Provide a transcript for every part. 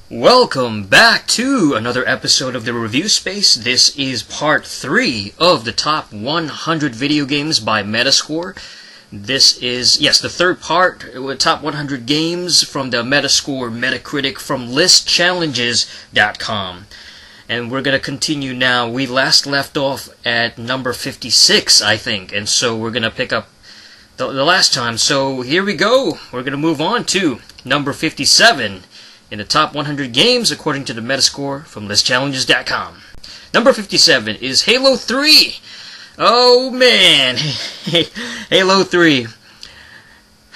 Welcome back to another episode of the Review Space. This is part 3 of the top 100 video games by Metascore. This is, yes, the third part with top 100 games from the Metascore Metacritic from listchallenges.com. And we're going to continue now. We last left off at number 56, I think, and so we're going to pick up the last time. So here we go. We're going to move on to number 57. In the top 100 games, according to the Metascore from listchallenges.com. Number 57 is Halo 3. Oh, man. Halo 3.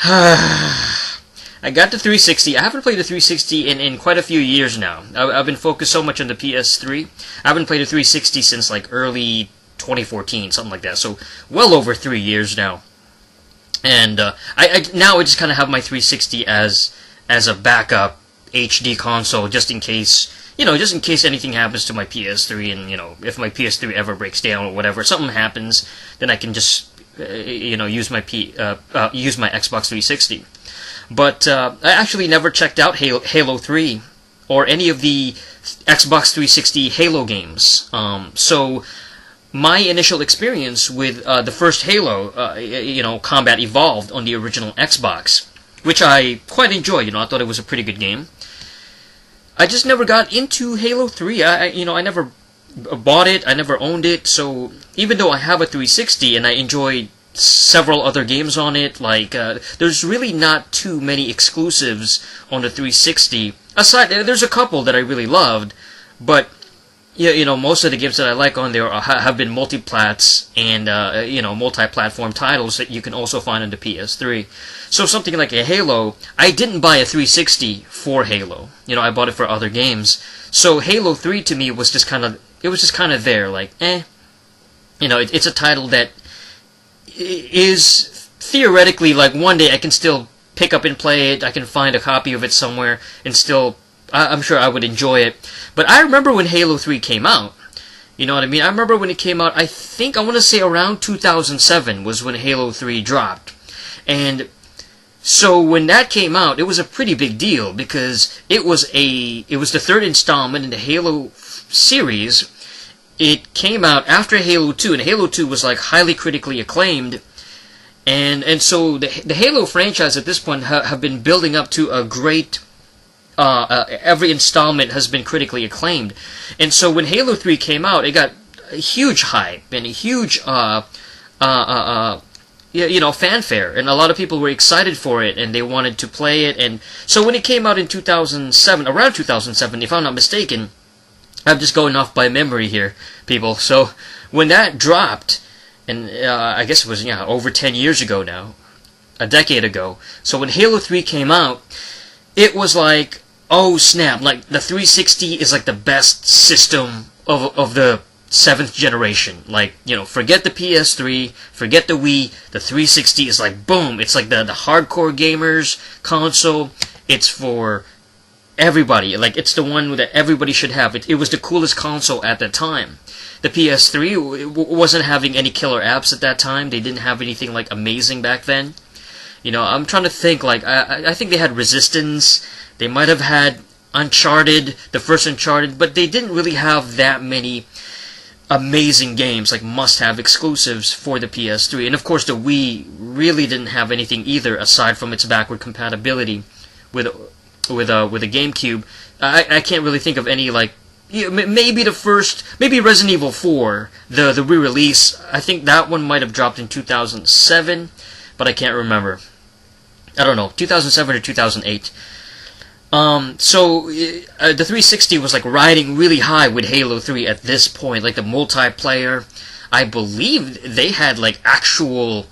I got the 360. I haven't played the 360 in quite a few years now. I've been focused so much on the PS3. I haven't played the 360 since like early 2014, something like that. So well over 3 years now. And now I just kind of have my 360 as a backup HD console, just in case anything happens to my PS3, and if my PS3 ever breaks down or whatever, something happens, then I can just use my Xbox 360. But I actually never checked out Halo 3 or any of the Xbox 360 Halo games. So my initial experience with the first Halo, Combat Evolved on the original Xbox, which I quite enjoyed. I thought it was a pretty good game. I just never got into Halo 3. I never bought it. I never owned it. So even though I have a 360 and I enjoyed several other games on it, like there's really not too many exclusives on the 360. Aside, there's a couple that I really loved, but most of the games that I like on there have been multiplats and multi-platform titles that you can also find on the PS3. So something like a Halo, I didn't buy a 360 for Halo. I bought it for other games. So Halo 3 to me was just kind of there, like it's a title that is theoretically like one day I can still pick up and play it. I can find a copy of it somewhere and still. I'm sure I would enjoy it. But I remember when Halo 3 came out. You know what I mean? I remember when it came out, I want to say around 2007 was when Halo 3 dropped. And so when that came out, it was a pretty big deal because it was the third installment in the Halo series. It came out after Halo 2, and Halo 2 was like highly critically acclaimed. And so the Halo franchise at this point have been building up to a great. Every installment has been critically acclaimed, and so when Halo 3 came out, it got a huge hype and a huge fanfare, and a lot of people were excited for it, and they wanted to play it. And so when it came out in 2007, around 2007, if I'm not mistaken, I'm just going off by memory here, people. So when that dropped, and I guess it was over 10 years ago now, a decade ago. So when Halo 3 came out, it was like, oh snap, like the 360 is like the best system of the 7th generation. Like, forget the PS3, forget the Wii, the 360 is like boom, it's like the hardcore gamers console. It's for everybody, like it's the one that everybody should have. It was the coolest console at the time. The PS3 wasn't having any killer apps at that time. They didn't have anything like amazing back then. I'm trying to think, like, I think they had Resistance, they might have had Uncharted, the first Uncharted, but they didn't really have that many amazing games, like must-have exclusives for the PS3. And of course the Wii really didn't have anything either, aside from its backward compatibility with a GameCube. I can't really think of any, like, maybe maybe Resident Evil 4, the re-release. I think that one might have dropped in 2007, but I can't remember. I don't know, 2007 or 2008. So the 360 was like riding really high with Halo 3 at this point. Like the multiplayer, I believe they had like actual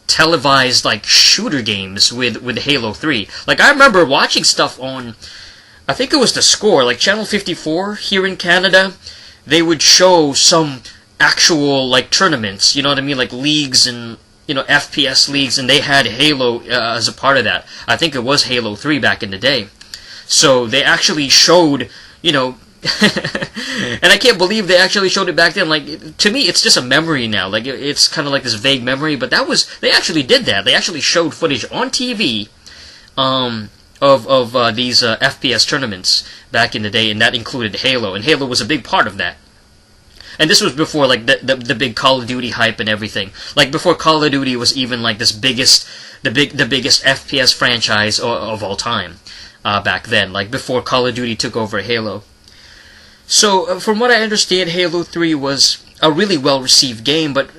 televised like shooter games with Halo 3. Like I remember watching stuff on, I think it was the Score, like Channel 54 here in Canada. They would show some actual like tournaments, you know what I mean, like leagues and FPS leagues, and they had Halo as a part of that. I think it was Halo 3 back in the day. So they actually showed, and I can't believe they actually showed it back then. Like, to me, it's just a memory now. Like, it's kind of like this vague memory, but they actually did that. They actually showed footage on TV of these FPS tournaments back in the day, and that included Halo, and Halo was a big part of that. And this was before like the big Call of Duty hype and everything. Like before Call of Duty was even like the biggest FPS franchise of all time back then. Like before Call of Duty took over Halo. So from what I understand, Halo 3 was a really well received game, but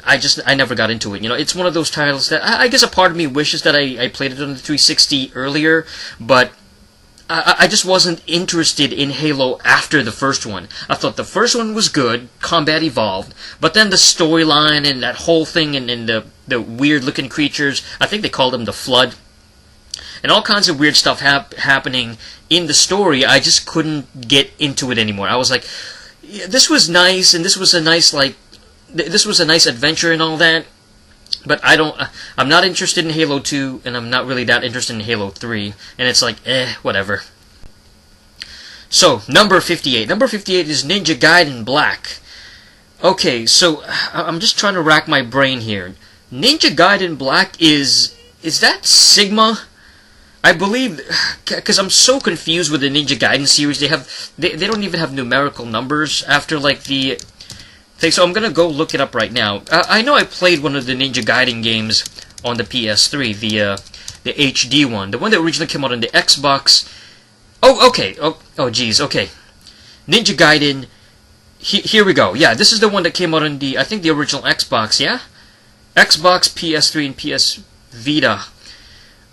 I never got into it. You know, it's one of those titles that I guess a part of me wishes that I played it on the 360 earlier, but I just wasn't interested in Halo after the first one. I thought the first one was good, combat evolved, but then the storyline and that whole thing and the weird-looking creatures, I think they called them the Flood, and all kinds of weird stuff happening in the story, I just couldn't get into it anymore. I was like, yeah, this was nice, and this was a nice, this was a nice adventure and all that, but I'm not interested in Halo 2, and I'm not really that interested in Halo 3, and it's like, whatever. So, number 58. Number 58 is Ninja Gaiden Black. Okay, so, I'm just trying to rack my brain here. Ninja Gaiden Black is that Sigma? I believe, because I'm so confused with the Ninja Gaiden series, they don't even have numerical numbers after, like, the thing, so I'm gonna go look it up right now. I know I played one of the Ninja Gaiden games on the PS3, the HD one, the one that originally came out on the Xbox. Oh, okay. Oh, geez. Okay. Ninja Gaiden. Here we go. Yeah, this is the one that came out on the, I think, the original Xbox. Yeah, Xbox, PS3, and PS Vita.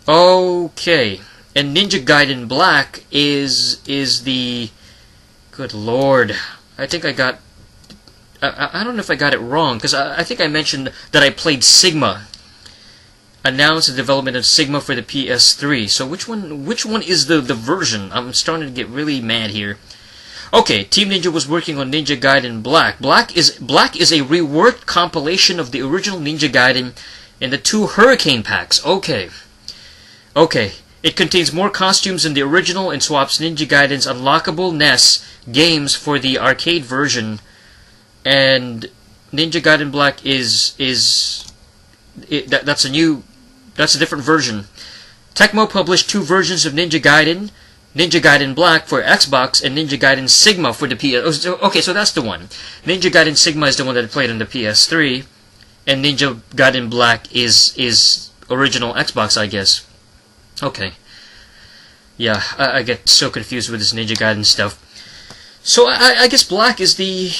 Okay, and Ninja Gaiden Black is the, good lord, I think I got. I don't know if I got it wrong, because I think I mentioned that I played Sigma. Announced the development of Sigma for the PS3. So which one is the version? I'm starting to get really mad here. Okay, Team Ninja was working on Ninja Gaiden Black. Black is a reworked compilation of the original Ninja Gaiden and the 2 Hurricane packs. Okay. It contains more costumes than the original and swaps Ninja Gaiden's unlockable NES games for the arcade version. And Ninja Gaiden Black that's a different version. Tecmo published 2 versions of Ninja Gaiden Black for Xbox and Ninja Gaiden Sigma for the PS. Okay, so that's the one. Ninja Gaiden Sigma is the one that I played on the PS3, and Ninja Gaiden Black is original Xbox, I guess. Okay. Yeah, I get so confused with this Ninja Gaiden stuff. So I guess Black is the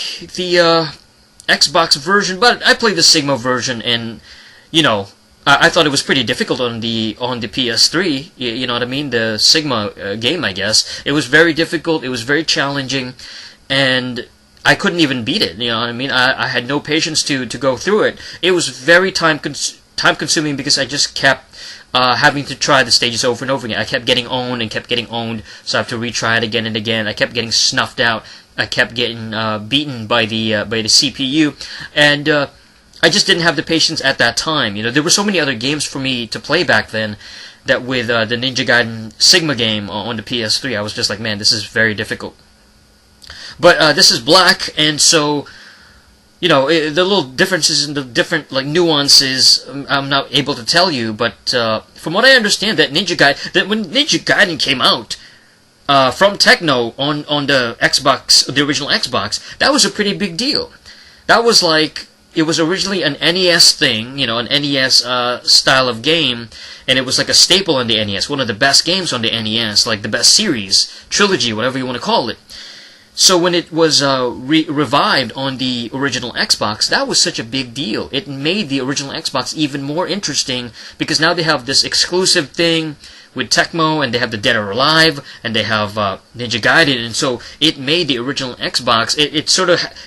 Xbox version, but I played the Sigma version, and you know, I thought it was pretty difficult on the PS3. You know what I mean? The Sigma game, I guess. It was very difficult. It was very challenging, and I couldn't even beat it. You know what I mean? I had no patience to go through it. It was very time consuming because I just kept having to try the stages over and over again. I kept getting owned and kept getting owned, so I have to retry it again and again. I kept getting snuffed out. I kept getting beaten by the CPU, and I just didn't have the patience at that time. You know, there were so many other games for me to play back then that with the Ninja Gaiden Sigma game on the PS3, I was just like, man, this is very difficult. But this is Black, and so, you know, the little differences and the different nuances I'm not able to tell you, but from what I understand, that when Ninja Gaiden came out from Tecmo on the Xbox, the original Xbox, that was a pretty big deal. That was like, it was originally an NES thing, you know, an NES style of game, and it was like a staple on the NES, one of the best games on the NES, like the best series, trilogy, whatever you want to call it. So when it was revived on the original Xbox, that was such a big deal. It made the original Xbox even more interesting, because now they have this exclusive thing with Tecmo, and they have the Dead or Alive, and they have Ninja Gaiden, and so it made the original Xbox.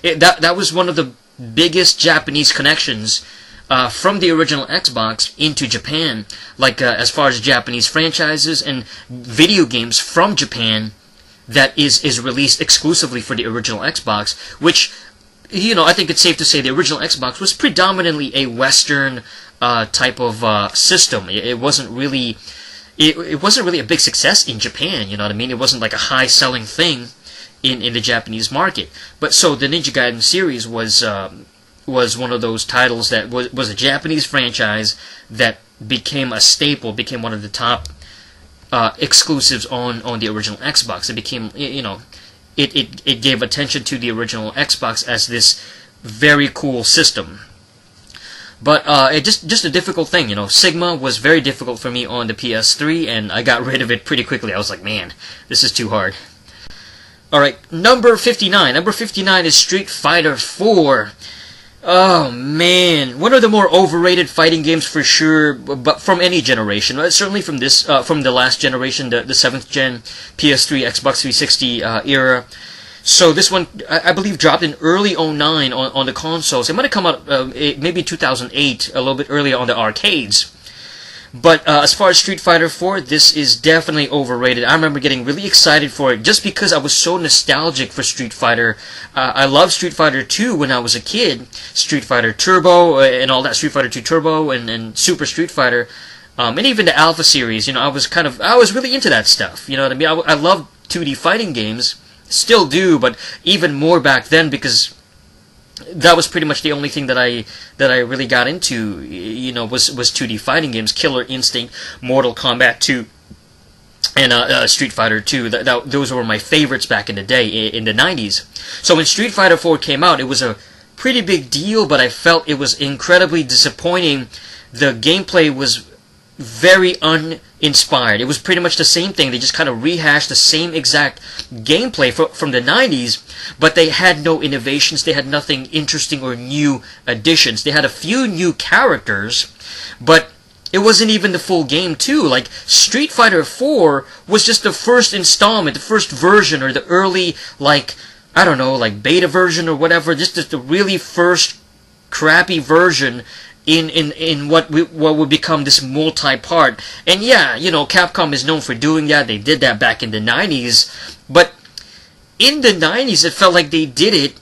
That was one of the biggest Japanese connections from the original Xbox into Japan, like as far as Japanese franchises and video games from Japan that is released exclusively for the original Xbox, which, you know, I think it's safe to say the original Xbox was predominantly a Western type of system. It wasn't really a big success in Japan, you know what I mean? It wasn't like a high-selling thing in the Japanese market. But so the Ninja Gaiden series was one of those titles that was a Japanese franchise that became a staple, became one of the top exclusives on the original Xbox. It became, it gave attention to the original Xbox as this very cool system. But it just a difficult thing, Sigma was very difficult for me on the PS3, and I got rid of it pretty quickly. I was like, man, this is too hard. Alright, number 59. Number 59 is Street Fighter 4. Oh man, one of the more overrated fighting games for sure, but from any generation. Certainly from from the last generation, the 7th gen PS3, Xbox 360 era. So this one, I believe, dropped in early 09 on the consoles. It might have come out maybe 2008, a little bit earlier on the arcades. But as far as Street Fighter 4, this is definitely overrated. I remember getting really excited for it just because I was so nostalgic for Street Fighter. I loved Street Fighter 2 when I was a kid. Street Fighter Turbo and all that, Street Fighter 2 Turbo and Super Street Fighter. And even the Alpha series, I was really into that stuff. You know what I mean? I loved 2D fighting games. Still do, but even more back then because that was pretty much the only thing that I really got into, was 2D fighting games. Killer Instinct, Mortal Kombat 2, and Street Fighter 2. Those were my favorites back in the day, in the 90s. So when Street Fighter 4 came out, it was a pretty big deal, but I felt it was incredibly disappointing. The gameplay was very uninspired. It was pretty much the same thing. They just kind of rehashed the same exact gameplay from the 90s, but they had no innovations. They had nothing interesting or new additions. They had a few new characters, but it wasn't even the full game too. Like Street Fighter 4 was just the first installment, the first version, or the early, beta version or whatever. Just the really first crappy version in what would become this multi-part. And yeah, Capcom is known for doing that. They did that back in the 90s. But in the 90s, it felt like they did it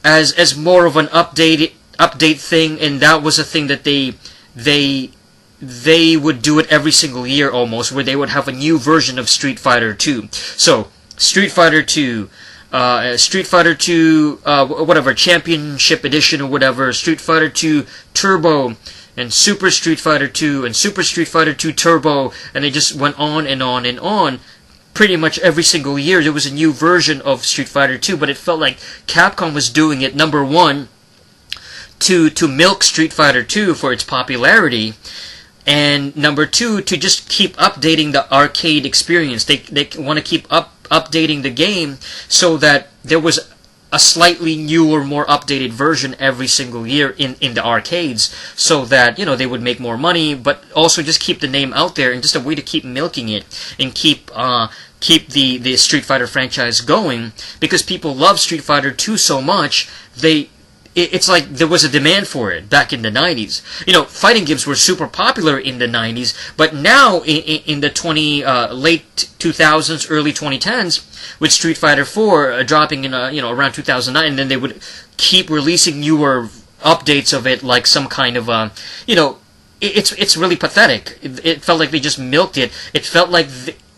as more of an update thing, and that was a thing that they would do it every single year almost, where they would have a new version of Street Fighter 2. So, Street Fighter 2, Street Fighter 2, whatever, Championship Edition or whatever, Street Fighter 2 Turbo, and Super Street Fighter 2, and Super Street Fighter 2 Turbo, and they just went on and on and on. Pretty much every single year there was a new version of Street Fighter 2, but it felt like Capcom was doing it, number one, to milk Street Fighter 2 for its popularity, and number two, to just keep updating the arcade experience. They want to keep updating the game so that there was a slightly newer, more updated version every single year in the arcades, so that they would make more money, but also just keep the name out there, and just a way to keep milking it and keep the Street Fighter franchise going, because people love Street Fighter 2 so much. It's like there was a demand for it back in the 90s. Fighting games were super popular in the 90s, but now in the late 2000s, early 2010s, with Street Fighter 4 dropping in around 2009, and then they would keep releasing newer updates of it, like some kind of it's really pathetic. It felt like they just milked it. It felt like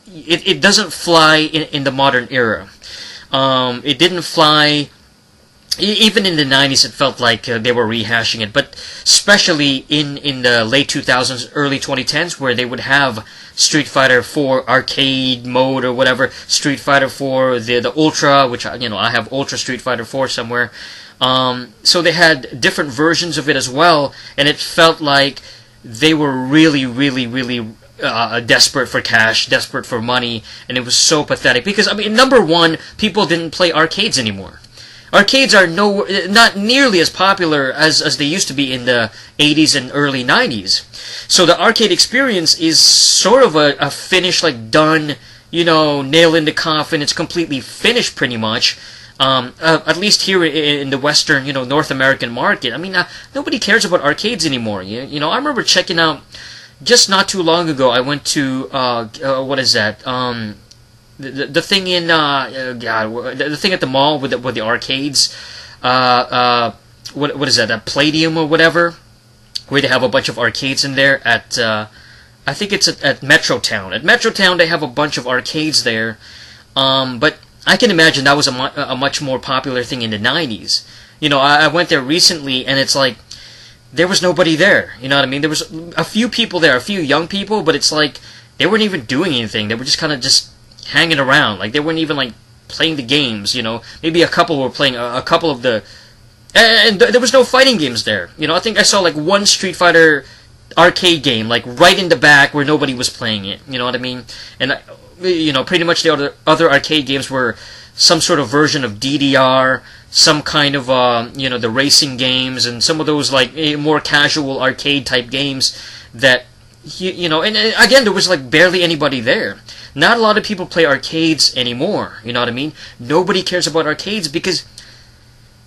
it doesn't fly in the modern era. It didn't fly. Even in the 90s, it felt like they were rehashing it, but especially in the late 2000s, early 2010s, where they would have Street Fighter 4 arcade mode or whatever, Street Fighter 4, the Ultra, which I have Ultra Street Fighter 4 somewhere. So they had different versions of it as well, and it felt like they were really, really, really desperate for cash, desperate for money, and it was so pathetic. Because, number one, people didn't play arcades anymore. Arcades are not nearly as popular as they used to be in the 80s and early 90s. So the arcade experience is sort of a finished, done, nail in the coffin. It's completely finished pretty much. At least here in the Western, North American market. Nobody cares about arcades anymore. I remember checking out, just not too long ago, I went to, what is that, the thing in the thing at the mall with the arcades, what is that, a Palladium or whatever, where they have a bunch of arcades in there at I think it's at Metrotown. At Metrotown they have a bunch of arcades there, but I can imagine that was a much more popular thing in the 90s. I went there recently, and it's like there was nobody there. You know what I mean? There was a few people there, a few young people, but it's like they weren't even doing anything. They were just kind of just hanging around. Like, they weren't even like playing the games. You know, maybe a couple were playing a couple of the, and there was no fighting games there. You know, I think I saw like one Street Fighter arcade game, like right in the back where nobody was playing it. You know what I mean? And you know, pretty much the other arcade games were some sort of version of DDR, some kind of you know, the racing games, and some of those like more casual arcade type games that you know. And again, there was like barely anybody there. Not a lot of people play arcades anymore. You know what I mean? Nobody cares about arcades because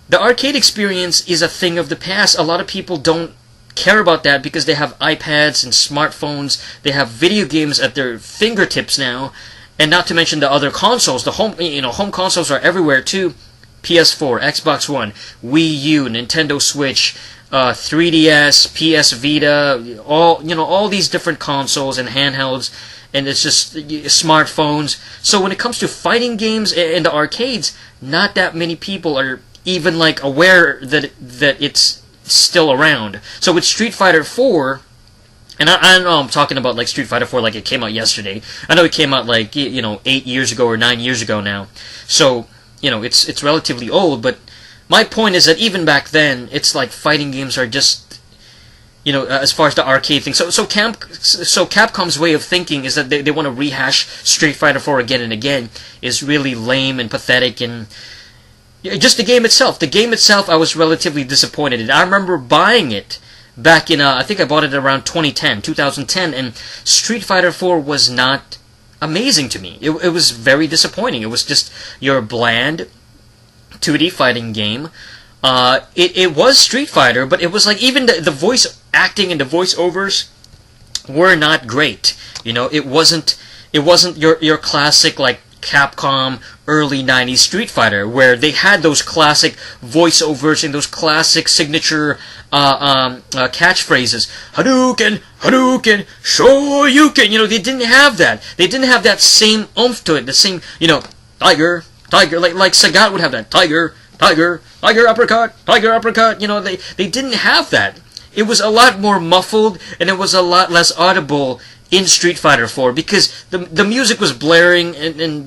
the arcade experience is a thing of the past. A lot of people don't care about that because they have iPads and smartphones. They have video games at their fingertips now, and not to mention the other consoles. The home consoles are everywhere too. PS4, Xbox One, Wii U, Nintendo Switch, 3DS, PS Vita, all these different consoles and handhelds, and it's just smartphones. So when it comes to fighting games in the arcades, not that many people are even like aware that it's still around. So with Street Fighter 4, and I know I'm talking about like Street Fighter 4 like it came out yesterday. I know it came out like 8 years ago or 9 years ago now. So it's relatively old, but my point is that even back then, it's like fighting games are just, as far as the arcade thing. So Capcom's way of thinking is that they want to rehash Street Fighter 4 again and again is really lame and pathetic, and just the game itself. The game itself, I was relatively disappointed in. I remember buying it back in, I think I bought it around 2010, and Street Fighter 4 was not amazing to me. It was very disappointing. It was just your bland 2D fighting game. It was Street Fighter, but it was like even the voice acting and the voiceovers were not great. It wasn't your classic like Capcom early 90s Street Fighter, where they had those classic voiceovers and those classic signature catchphrases. Hadouken, Hadouken, Shoryuken. They didn't have that. They didn't have that same oomph to it. The same, Tiger, like Sagat would have that. Tiger, uppercut, Tiger, uppercut. They didn't have that. It was a lot more muffled, and it was a lot less audible in Street Fighter 4 because the music was blaring,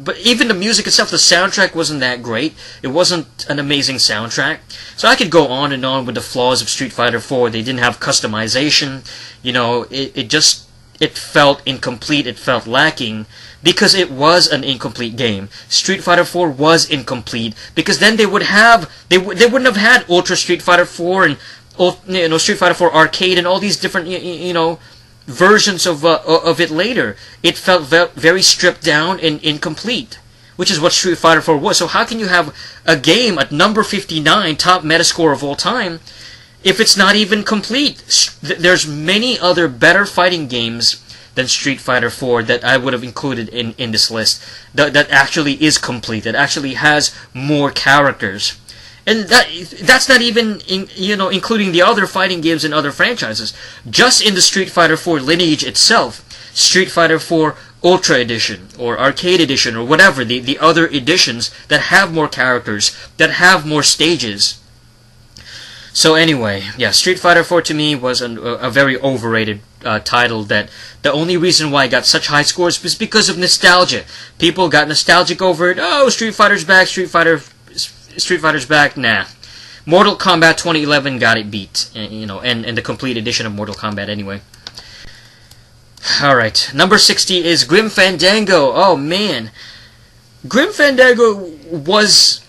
but even the music itself, the soundtrack wasn't that great. It wasn't an amazing soundtrack. So I could go on and on with the flaws of Street Fighter 4. They didn't have customization. It felt incomplete. It felt lacking because it was an incomplete game. Street Fighter 4 was incomplete because then they wouldn't have had Ultra Street Fighter 4 and Street Fighter 4 Arcade and all these different versions of it later. It felt very stripped down and incomplete, which is what Street Fighter 4 was. So how can you have a game at number 59, top Metascore of all time, if it's not even complete? There's many other better fighting games than Street Fighter 4 that I would have included in this list that actually is complete, that actually has more characters. And that's not even including the other fighting games and other franchises. Just in the Street Fighter 4 lineage itself, Street Fighter 4 Ultra Edition or Arcade Edition or whatever, the other editions that have more characters, that have more stages. So anyway, yeah, Street Fighter 4 to me was a very overrated title that the only reason why it got such high scores was because of nostalgia. People got nostalgic over it. Oh, Street Fighter's back, Street Fighter's back. Nah. Mortal Kombat 2011 got it beat, and the complete edition of Mortal Kombat anyway. Alright, number 60 is Grim Fandango. Oh man. Grim Fandango was...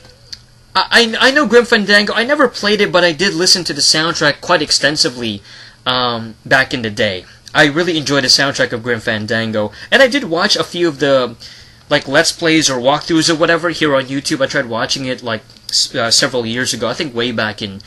I know Grim Fandango. I never played it, but I did listen to the soundtrack quite extensively back in the day. I really enjoyed the soundtrack of Grim Fandango, and I did watch a few of the like Let's Plays or walkthroughs or whatever here on YouTube. I tried watching it like several years ago. I think way back in,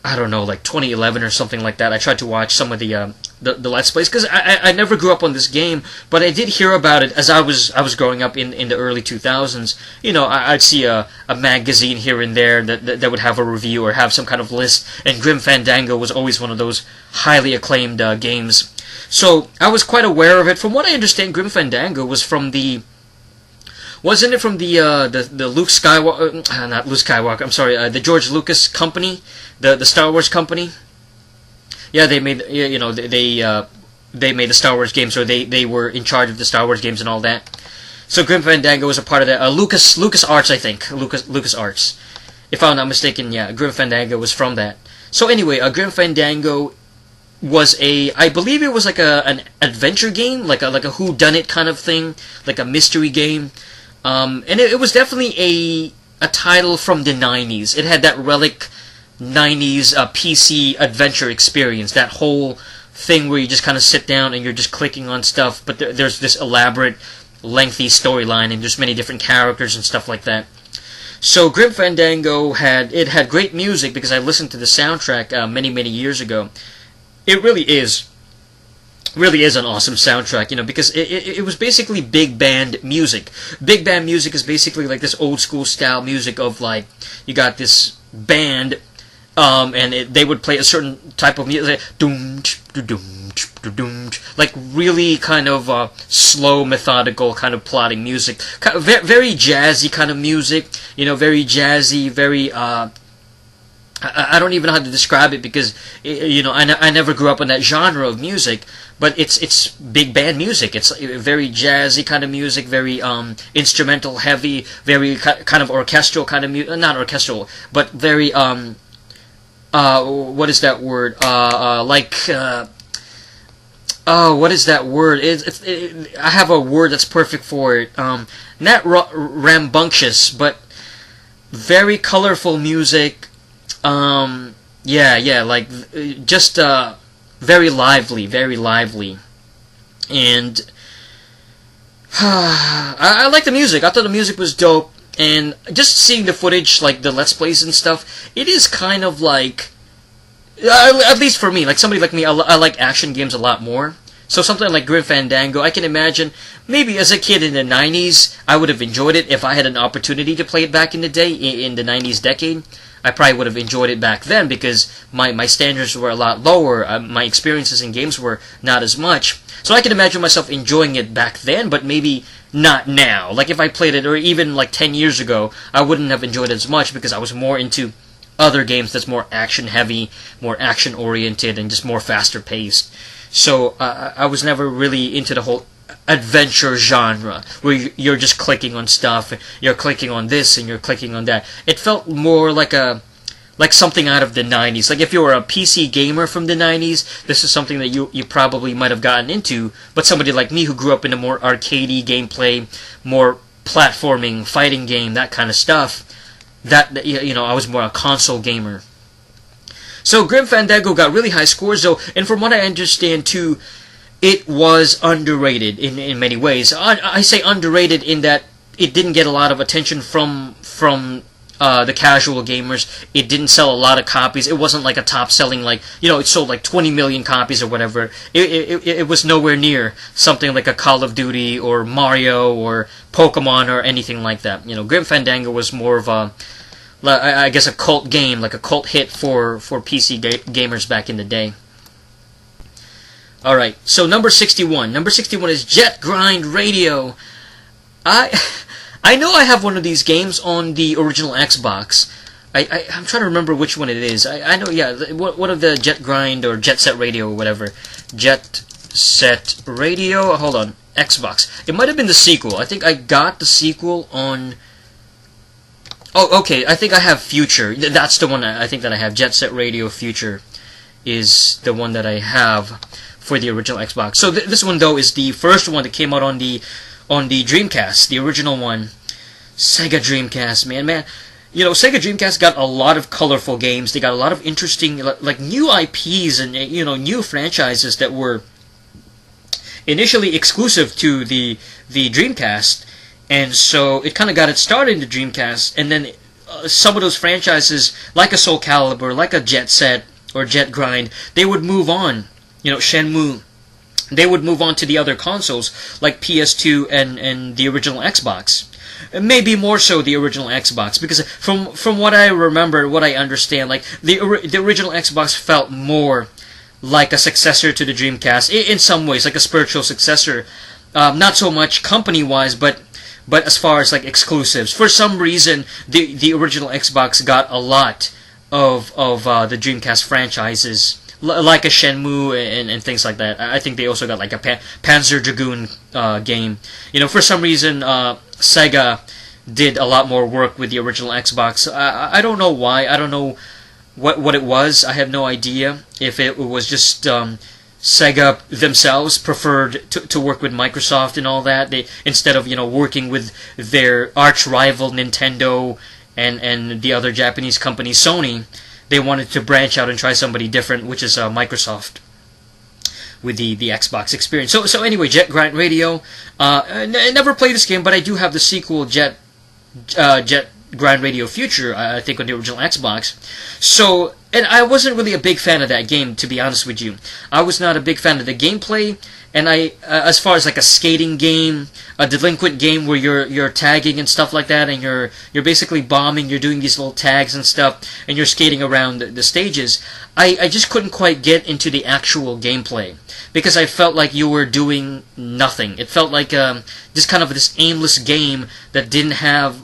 I don't know, like 2011 or something like that. I tried to watch some of the Let's Plays because I never grew up on this game, but I did hear about it as I was growing up in the early 2000s. I'd see a magazine here and there that would have a review or have some kind of list, and Grim Fandango was always one of those highly acclaimed games. So I was quite aware of it. From what I understand, Grim Fandango was from the... Wasn't it from the Luke Skywalker? Not Luke Skywalker. I'm sorry. The George Lucas company, the Star Wars company. Yeah, they made. They they made the Star Wars games, or they were in charge of the Star Wars games and all that. So Grim Fandango was a part of that. LucasArts, I think. LucasArts. If I'm not mistaken, yeah, Grim Fandango was from that. So anyway, Grim Fandango was I believe it was like an adventure game, like a whodunit kind of thing, like a mystery game. And it was definitely a title from the 90s. It had that relic 90s PC adventure experience, that whole thing where you just kind of sit down and you're just clicking on stuff, but there's this elaborate, lengthy storyline, and there's many different characters and stuff like that. So Grim Fandango had great music, because I listened to the soundtrack many years ago. It really is an awesome soundtrack, because it was basically big band music. Big band music is basically like this old school style music of, like, you got this band, and they would play a certain type of music, like really kind of slow, methodical, kind of plotting music, kind of very jazzy kind of music, very jazzy, very I don't even know how to describe it, because I never grew up in that genre of music, but it's big band music. It's very jazzy kind of music, very instrumental heavy, very kind of orchestral kind of music. Not orchestral, but very what is that word? What is that word? I have a word that's perfect for it. Not rambunctious, but very colorful music. Like just very lively, and I like the music. I thought the music was dope, and just seeing the footage, like the Let's Plays and stuff, it is kind of like, at least for me, like somebody like me, I like action games a lot more. So something like Grim Fandango, I can imagine, maybe as a kid in the 90s, I would have enjoyed it if I had an opportunity to play it back in the day, in the 90s decade. I probably would have enjoyed it back then, because my standards were a lot lower, my experiences in games were not as much. So I can imagine myself enjoying it back then, but maybe not now. Like if I played it, or even like 10 years ago, I wouldn't have enjoyed it as much, because I was more into other games that's more action heavy, more action oriented, and just more faster paced. So I was never really into the whole adventure genre, where you're just clicking on stuff, you're clicking on this and you're clicking on that. It felt more like something out of the 90s. Like if you were a PC gamer from the 90s, this is something that you probably might have gotten into. But somebody like me, who grew up in a more arcadey gameplay, more platforming, fighting game, that kind of stuff, that I was more a console gamer. So Grim Fandango got really high scores, though, and from what I understand too, it was underrated in many ways. I say underrated in that it didn't get a lot of attention from the casual gamers. It didn't sell a lot of copies. It wasn't like a top-selling, like, it sold like 20 million copies or whatever. It was nowhere near something like a Call of Duty or Mario or Pokemon or anything like that. Grim Fandango was more of I guess a cult game, like a cult hit for PC gamers back in the day. Alright, so number 61. Number 61 is Jet Grind Radio. I know I have one of these games on the original Xbox. I'm trying to remember which one it is. I know, yeah, one of the Jet Grind or Jet Set Radio or whatever. Jet Set Radio, hold on, Xbox. It might have been the sequel. I think I got the sequel on... Oh, okay, I think I have Future. That's the one I think that I have. Jet Set Radio Future is the one that I have for the original Xbox. So this one, though, is the first one that came out on the Dreamcast, the original one. Sega Dreamcast, man. Sega Dreamcast got a lot of colorful games. They got a lot of interesting, like new IPs and, new franchises that were initially exclusive to the Dreamcast. And so it kind of got it started in the Dreamcast, and then some of those franchises, like a Soul Calibur, like a Jet Set or Jet Grind, they would move on. Shenmue, they would move on to the other consoles, like PS2 and the original Xbox. Maybe more so the original Xbox, because from what I remember, what I understand, like the original Xbox felt more like a successor to the Dreamcast, in some ways, like a spiritual successor. Not so much company-wise, but as far as like exclusives, for some reason, the original Xbox got a lot of the Dreamcast franchises, like a Shenmue and things like that. I think they also got like a Panzer Dragoon game. For some reason, Sega did a lot more work with the original Xbox. I don't know why. I don't know what it was. I have no idea if it was just Sega themselves preferred to work with Microsoft and all that. They, instead of working with their arch rival Nintendo and the other Japanese company Sony, they wanted to branch out and try somebody different, which is Microsoft with the Xbox experience. So anyway, Jet Grind Radio. I never played this game, but I do have the sequel, Jet Grind Radio Future, I think on the original Xbox. So, and I wasn't really a big fan of that game, to be honest with you. I was not a big fan of the gameplay, and as far as like a skating game, a delinquent game where you're tagging and stuff like that, and you're basically bombing, you're doing these little tags and stuff, and you're skating around the stages, I just couldn't quite get into the actual gameplay, because I felt like you were doing nothing. It felt like just kind of this aimless game that didn't have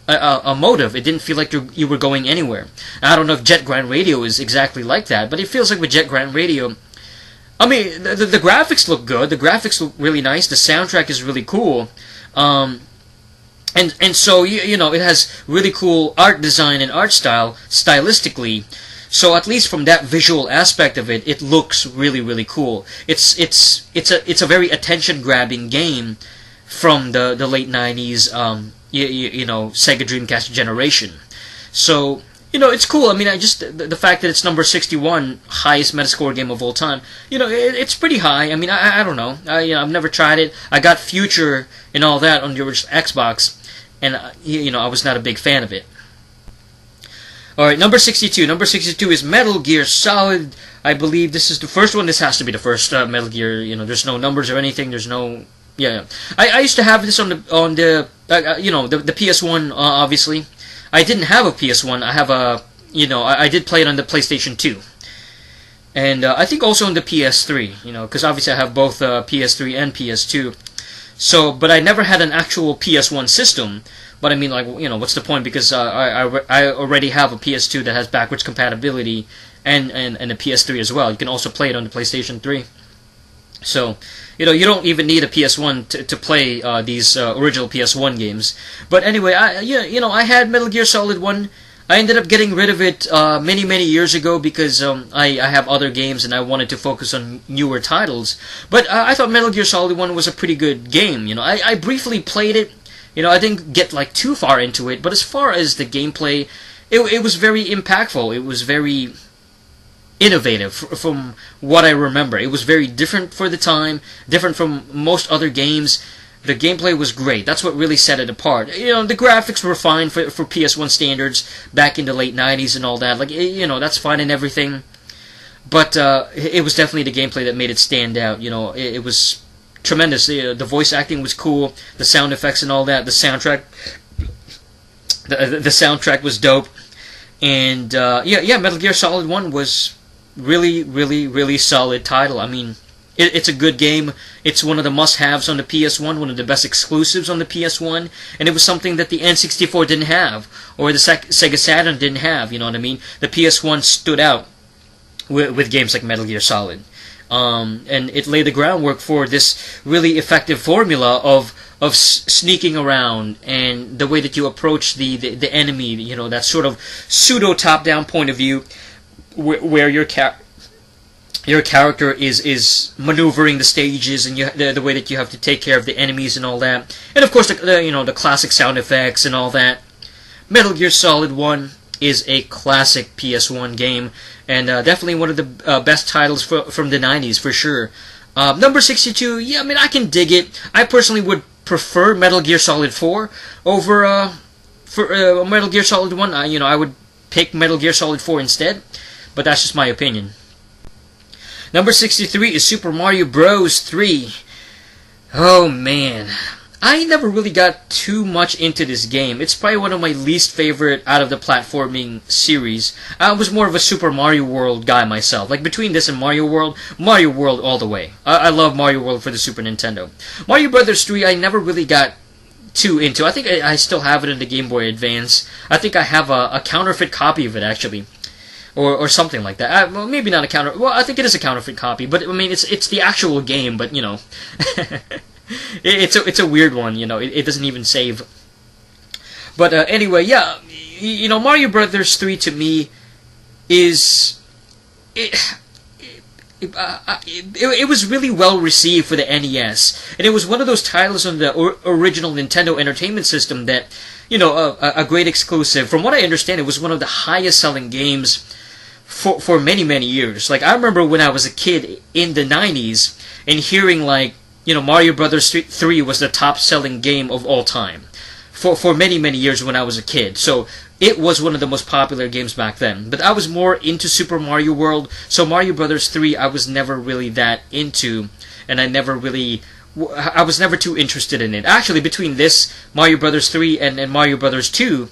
a motive. It didn't feel like you were going anywhere. I don't know if Jet Grind Radio is exactly like that, but it feels like with Jet Grind Radio, I mean, the graphics look good. The graphics look really nice. The soundtrack is really cool. And so, it has really cool art design and art style, stylistically. So at least from that visual aspect of it, it looks really, really cool. It's a very attention-grabbing game from the late 90s, Sega Dreamcast generation. So, it's cool. I mean, the fact that it's number 61, highest Metascore game of all time, it's pretty high. I mean, I don't know. I've never tried it. I got Future and all that on the original Xbox, and, I was not a big fan of it. Alright, number 62. Number 62 is Metal Gear Solid. I believe this is the first one. This has to be the first Metal Gear. There's no numbers or anything. There's no... Yeah. I used to have this on the PS1, obviously. I didn't have a PS1. I have I did play it on the PlayStation 2. And I think also on the PS3, because obviously I have both PS3 and PS2. So, but I never had an actual PS1 system. But I mean, like, what's the point? Because I already have a PS2 that has backwards compatibility and a PS3 as well. You can also play it on the PlayStation 3. So, you don't even need a PS1 to play these original PS1 games. But anyway, I had Metal Gear Solid 1. I ended up getting rid of it many years ago because I have other games and I wanted to focus on newer titles. But I thought Metal Gear Solid 1 was a pretty good game. I briefly played it. I didn't get like too far into it. But as far as the gameplay, it was very impactful. It was very innovative from what I remember. It was very different for the time, different from most other games. The gameplay was great. That's what really set it apart. The graphics were fine for PS1 standards back in the late 90s and all that. Like, that's fine and everything. But it was definitely the gameplay that made it stand out. It was tremendous. The voice acting was cool. The sound effects and all that. The soundtrack, the soundtrack was dope. And Metal Gear Solid 1 was really solid title. I mean, it's a good game. It's one of the must-haves on the PS1, one of the best exclusives on the PS1, and it was something that the N64 didn't have, or the Sega Saturn didn't have, you know what I mean? The PS1 stood out with games like Metal Gear Solid. And it laid the groundwork for this really effective formula of sneaking around and the way that you approach the enemy, that sort of pseudo top-down point of view where your character is maneuvering the stages and the way that you have to take care of the enemies and all that, and of course the classic sound effects and all that. Metal Gear Solid 1 is a classic PS1 game, and definitely one of the best titles from the 90s for sure. Number 62, yeah, I mean, I can dig it. I personally would prefer Metal Gear Solid 4 over Metal Gear Solid 1. I would pick Metal Gear Solid 4 instead. But that's just my opinion. Number 63 is Super Mario Bros. 3. Oh man, I never really got too much into this game. It's probably one of my least favorite out of the platforming series. I was more of a Super Mario World guy myself. Like between this and Mario World all the way. I love Mario World for the Super Nintendo. Mario Brothers 3 I never really got too into. I think I still have it in the Game Boy Advance. I think I have a counterfeit copy of it actually. or something like that. Well, maybe not a counter. Well, I think it is a counterfeit copy, but I mean, it's the actual game, but you know, it's a weird one. You know, it doesn't even save. But anyway, yeah, you know, Mario Brothers 3 to me is it was really well received for the NES, and it was one of those titles on the original Nintendo Entertainment System that, you know, a great exclusive. From what I understand, it was one of the highest selling games for many years. Like, I remember when I was a kid in the 90s and hearing, like, you know, Mario Brothers 3 was the top selling game of all time for many years when I was a kid. So it was one of the most popular games back then. But I was more into Super Mario World, so Mario Brothers 3 I was never really that into, and I was never too interested in it. Actually, between this Mario Brothers 3 and Mario Brothers 2,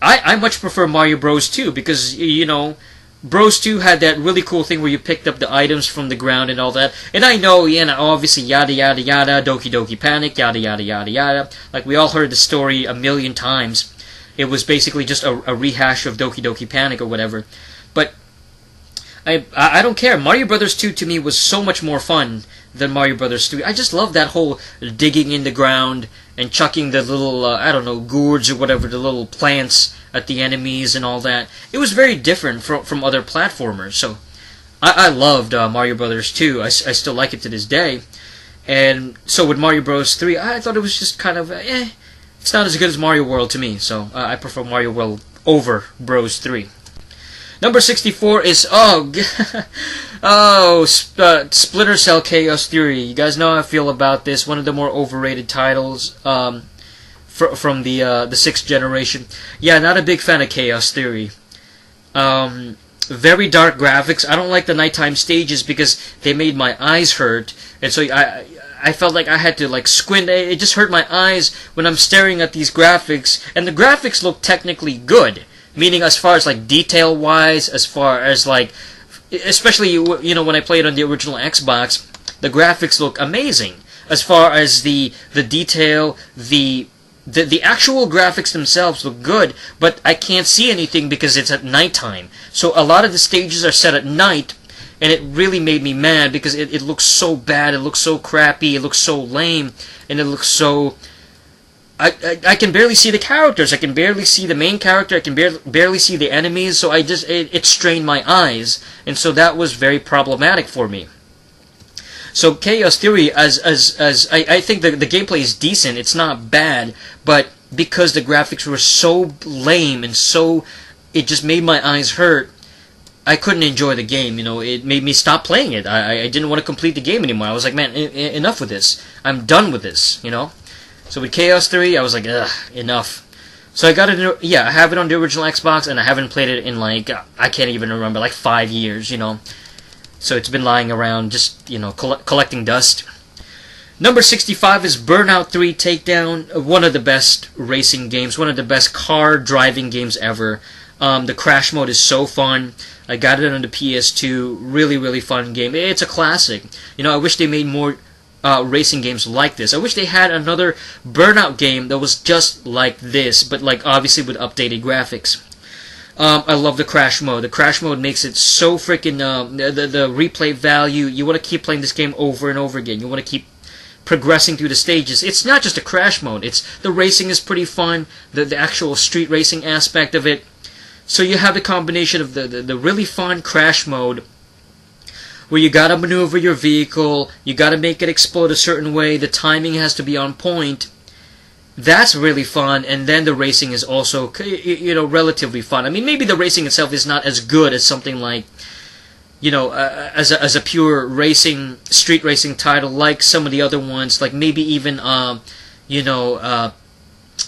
I much prefer Mario Bros 2 because, you know, Bros 2 had that really cool thing where you picked up the items from the ground and all that. And I know, you know, obviously yada yada yada, Doki Doki Panic, yada yada yada yada. Like, we all heard the story a million times. It was basically just a rehash of Doki Doki Panic or whatever. But I don't care. Mario Brothers 2 to me was so much more fun than Mario Brothers 3. I just love that whole digging in the ground and chucking the little, I don't know, gourds or whatever, the little plants at the enemies and all that. It was very different from other platformers. So I loved Mario Brothers 2. I still like it to this day. And so with Mario Bros 3, I thought it was just kind of, it's not as good as Mario World to me. So I prefer Mario World over Bros 3. Number 64 is, Splinter Cell Chaos Theory. You guys know how I feel about this. One of the more overrated titles from the 6th generation. Yeah, not a big fan of Chaos Theory. Very dark graphics. I don't like the nighttime stages because they made my eyes hurt. And so I felt like I had to, like, squint. It just hurt my eyes when I'm staring at these graphics. And the graphics look technically good. Meaning, as far as, like, detail-wise, as far as, like, especially, you know, when I played on the original Xbox, the graphics look amazing. As far as the detail, the actual graphics themselves look good, but I can't see anything because it's at nighttime. So a lot of the stages are set at night, and it really made me mad because it looks so bad, it looks so crappy, it looks so lame, and it looks so... I can barely see the characters. I can barely see the main character. I can barely see the enemies. So it strained my eyes, and so that was very problematic for me. So Chaos Theory, I think the gameplay is decent. It's not bad, but because the graphics were so lame and so, it just made my eyes hurt. I couldn't enjoy the game. You know, it made me stop playing it. I didn't want to complete the game anymore. I was like, man, enough with this. I'm done with this. You know. So with Chaos Theory, I was like, ugh, enough. So I got it, I have it on the original Xbox, and I haven't played it in, like, I can't even remember, like 5 years, you know. So it's been lying around, just, you know, collecting dust. Number 65 is Burnout 3 Takedown, one of the best racing games, one of the best car driving games ever. The crash mode is so fun. I got it on the PS2, really fun game. It's a classic. You know, I wish they made more... racing games like this. I wish they had another Burnout game that was just like this, but like obviously with updated graphics. I love the crash mode. The crash mode makes it so freaking the replay value. You want to keep playing this game over and over again. You want to keep progressing through the stages. It's not just a crash mode. It's the racing is pretty fun. The actual street racing aspect of it. So you have the combination of the really fun crash mode, where you gotta maneuver your vehicle, you gotta make it explode a certain way, the timing has to be on point. That's really fun, and then the racing is also, you know, relatively fun. I mean, maybe the racing itself is not as good as something like, you know, as a pure racing, street racing title, like some of the other ones, like maybe even,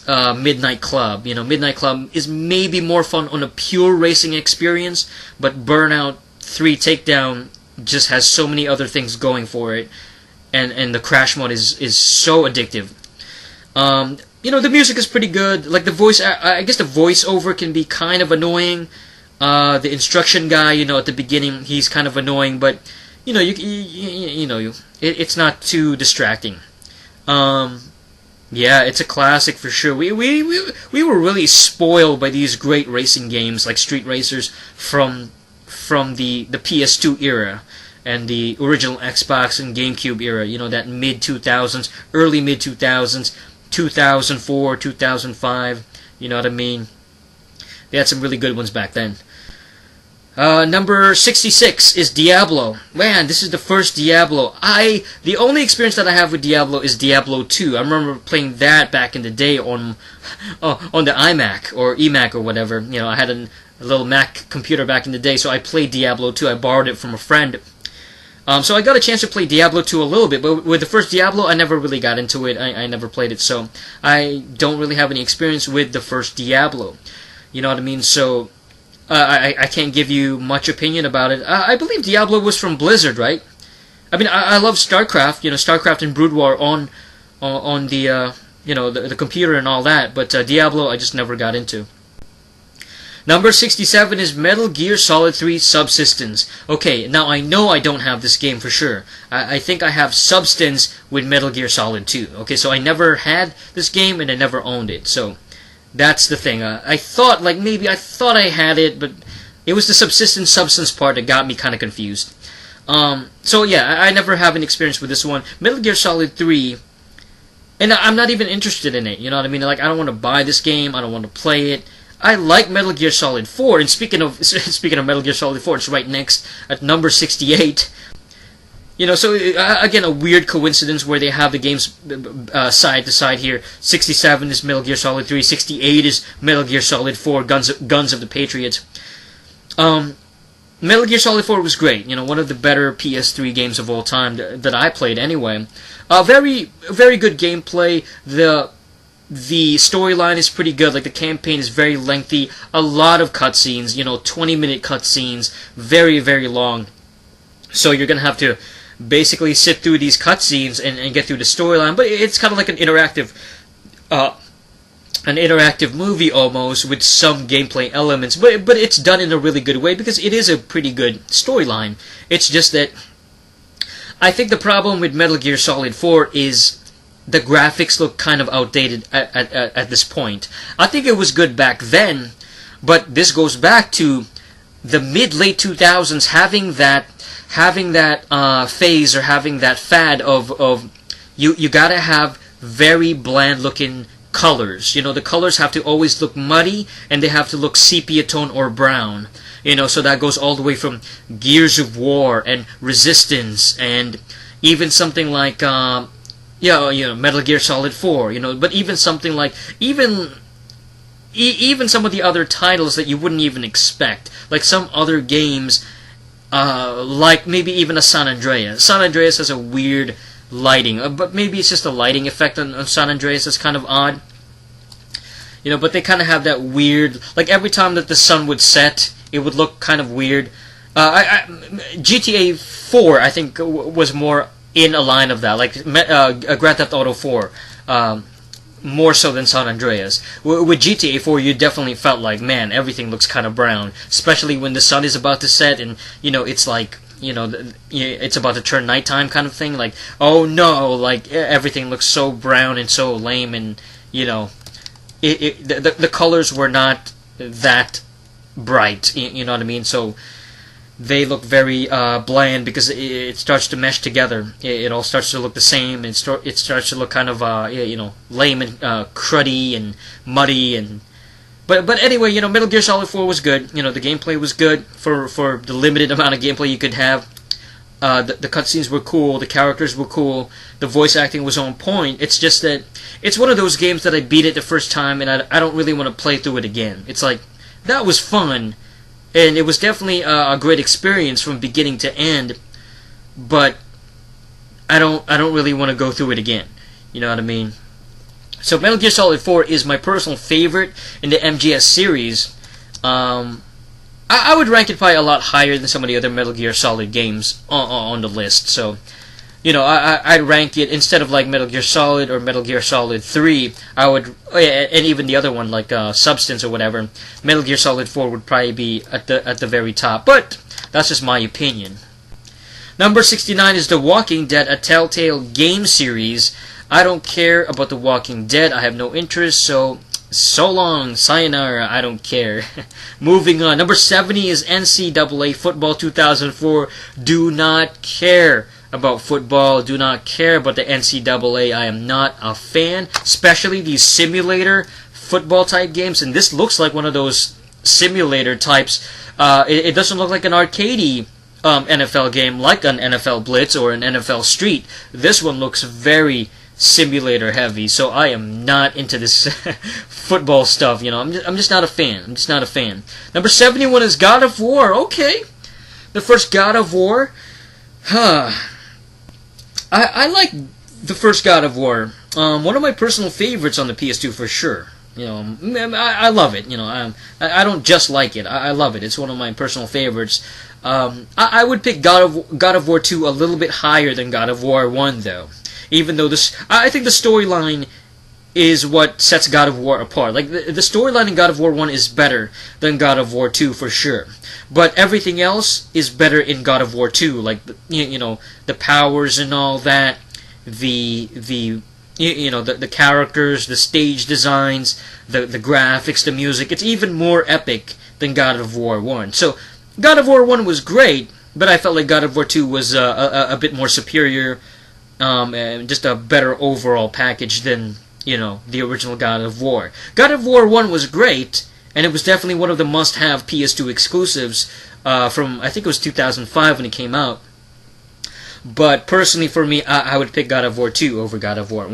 Midnight Club. You know, Midnight Club is maybe more fun on a pure racing experience, but Burnout 3 Takedown just has so many other things going for it, and the crash mode is so addictive. You know, the music is pretty good. Like the voice, I guess the voiceover can be kind of annoying. The instruction guy, you know, at the beginning, he's kind of annoying, but you know, it's not too distracting. Yeah, it's a classic for sure. We were really spoiled by these great racing games like Street Racers from from the PS2 era and the original Xbox and GameCube era. You know, that mid 2000s, early mid 2000s, 2004, 2005. You know what I mean? They had some really good ones back then. Number 66 is Diablo. Man, this is the first Diablo. The only experience that I have with Diablo is Diablo 2. I remember playing that back in the day on the iMac or eMac or whatever. You know, I had a little Mac computer back in the day, so I played Diablo 2. I borrowed it from a friend. So I got a chance to play Diablo 2 a little bit, but with the first Diablo, I never really got into it. I never played it, so I don't really have any experience with the first Diablo. You know what I mean? So I can't give you much opinion about it. I believe Diablo was from Blizzard, right? I mean, I love StarCraft, you know, StarCraft and Brood War on the you know, the computer and all that, but Diablo I just never got into. Number 67 is Metal Gear Solid 3 Subsistence. Okay, now I know I don't have this game for sure. I think I have Substance with Metal Gear Solid 2. Okay, so I never had this game and I never owned it. So that's the thing. I thought I had it, but it was the substance part that got me kind of confused. So yeah, I never have an experience with this one. Metal Gear Solid 3, and I'm not even interested in it. You know what I mean? Like, I don't want to buy this game. I don't want to play it. I like Metal Gear Solid 4, and speaking of Metal Gear Solid 4, it's right next at number 68. You know, so again, a weird coincidence where they have the games side to side here. 67 is Metal Gear Solid 3, 68 is Metal Gear Solid 4, Guns of the Patriots. Metal Gear Solid 4 was great. You know, one of the better PS3 games of all time that I played anyway. Very, very good gameplay. The storyline is pretty good. Like, the campaign is very lengthy. A lot of cutscenes, you know, 20-minute cutscenes. Very, very long. So you're going to have to basically sit through these cutscenes and get through the storyline. But it's kind of like an interactive movie almost, with some gameplay elements. But it's done in a really good way because it is a pretty good storyline. It's just that I think the problem with Metal Gear Solid 4 is the graphics look kind of outdated at this point. I think it was good back then, but this goes back to the mid-late 2000s having that phase, or having that fad of you gotta have very bland looking colors. You know, the colors have to always look muddy, and they have to look sepia tone or brown. You know, so that goes all the way from Gears of War and Resistance, and even something like Metal Gear Solid 4, you know, but even something like, even some of the other titles that you wouldn't even expect, like some other games, like maybe even a San Andreas. San Andreas has a weird lighting, but maybe it's just a lighting effect on San Andreas that's kind of odd. You know, but they kind of have that weird, like every time that the sun would set, it would look kind of weird. GTA 4, I think, was more in a line of that, like Grand Theft Auto 4, more so than San Andreas. With GTA 4, you definitely felt like, man, everything looks kind of brown, especially when the sun is about to set, and, you know, it's like, you know, it's about to turn nighttime kind of thing, like, oh no, like, everything looks so brown and so lame, and, you know, the colors were not that bright, you know what I mean, so they look very bland because it starts to mesh together. It all starts to look the same, and it starts to look kind of you know, lame and cruddy and muddy. And but anyway, you know, Metal Gear Solid 4 was good. You know, the gameplay was good for the limited amount of gameplay you could have. The cutscenes were cool, the characters were cool, the voice acting was on point. It's just that it's one of those games that I beat it the first time, and I don't really want to play through it again. It's like, that was fun, and it was definitely a great experience from beginning to end, but I don't really want to go through it again. You know what I mean? So Metal Gear Solid 4 is my personal favorite in the MGS series. I would rank it probably a lot higher than some of the other Metal Gear Solid games on the list. So, you know, I'd rank it, instead of like Metal Gear Solid or Metal Gear Solid 3, I would, and even the other one like Substance or whatever, Metal Gear Solid 4 would probably be at the very top. But that's just my opinion. Number 69 is The Walking Dead, a Telltale game series. I don't care about The Walking Dead. I have no interest, so So long, sayonara, I don't care. Moving on. Number 70 is NCAA Football 2004. Do not care about football. Do not care about the NCAA. I am not a fan, especially these simulator football type games. And this looks like one of those simulator types. It doesn't look like an arcadey NFL game like an NFL Blitz or an NFL Street. This one looks very simulator heavy, so I am not into this football stuff. I'm just not a fan. I'm just not a fan. Number 71 is God of War. Okay, the first God of War. I like the first God of War. One of my personal favorites on the PS2 for sure. I love it. I don't just like it. I love it. It's one of my personal favorites. I would pick God of War 2 a little bit higher than God of War 1 though. Even though I think the storyline is what sets God of War apart. Like the storyline in God of War 1 is better than God of War 2 for sure. But everything else is better in God of War 2. Like the powers and all that, the characters, the stage designs, the graphics, the music. It's even more epic than God of War 1. So God of War 1 was great, but I felt like God of War 2 was a bit more superior. And just a better overall package than the original God of War. God of War 1 was great, and it was definitely one of the must-have PS2 exclusives from, I think it was 2005 when it came out. But personally for me, I would pick God of War 2 over God of War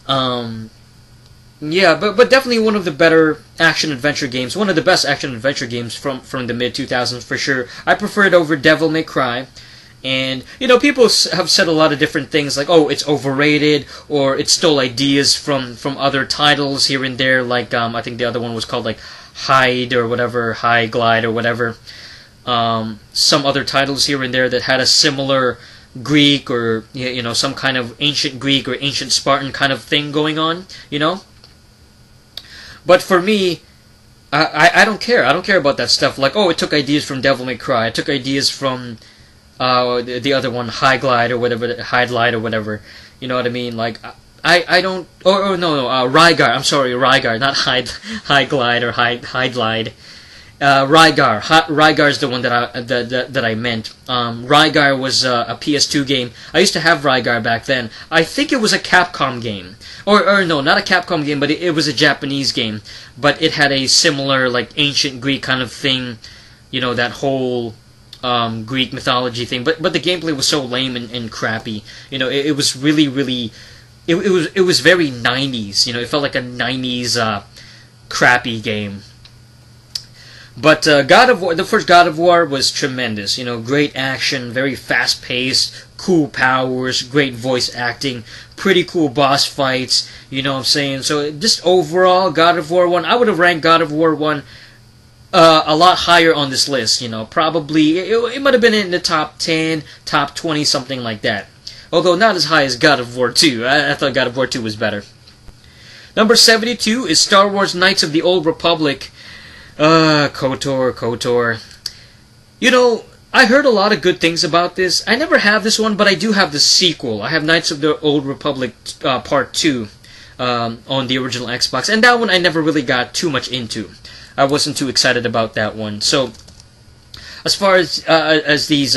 1. Yeah, but definitely one of the better action-adventure games, one of the best action-adventure games from the mid-2000s for sure. I prefer it over Devil May Cry. And, people have said a lot of different things, like, oh, it's overrated, or it stole ideas from other titles here and there, like, I think the other one was called, like, Hide or whatever, High Glide or whatever. Some other titles here and there that had a similar Greek or, some kind of ancient Greek or ancient Spartan kind of thing going on, But for me, I don't care. I don't care about that stuff, like, oh, it took ideas from Devil May Cry, it took ideas from the other one, High Glide or whatever, High Glide or whatever. You know what I mean? Like, I don't. Oh no, Rygar. I'm sorry, Rygar, not High Glide or High Glide. Rygar. Rygar is the one that I meant. Rygar was a PS2 game. I used to have Rygar back then. I think it was a Capcom game, or no, not a Capcom game, but it was a Japanese game. But it had a similar like ancient Greek kind of thing. That whole Greek mythology thing, but the gameplay was so lame and crappy. It was really it was very 90s. It felt like a 90s crappy game. But God of War, the first God of War was tremendous. Great action, very fast paced, cool powers, great voice acting, pretty cool boss fights. You know what I'm saying? So just overall, God of War 1, I would have ranked God of War 1 a lot higher on this list, probably, it might have been in the top 10, top 20, something like that. Although not as high as God of War 2. I thought God of War 2 was better. Number 72 is Star Wars Knights of the Old Republic. KOTOR. I heard a lot of good things about this. I never have this one, but I do have the sequel. I have Knights of the Old Republic Part 2 on the original Xbox, and that one I never really got too much into. I wasn't too excited about that one. So, as far as these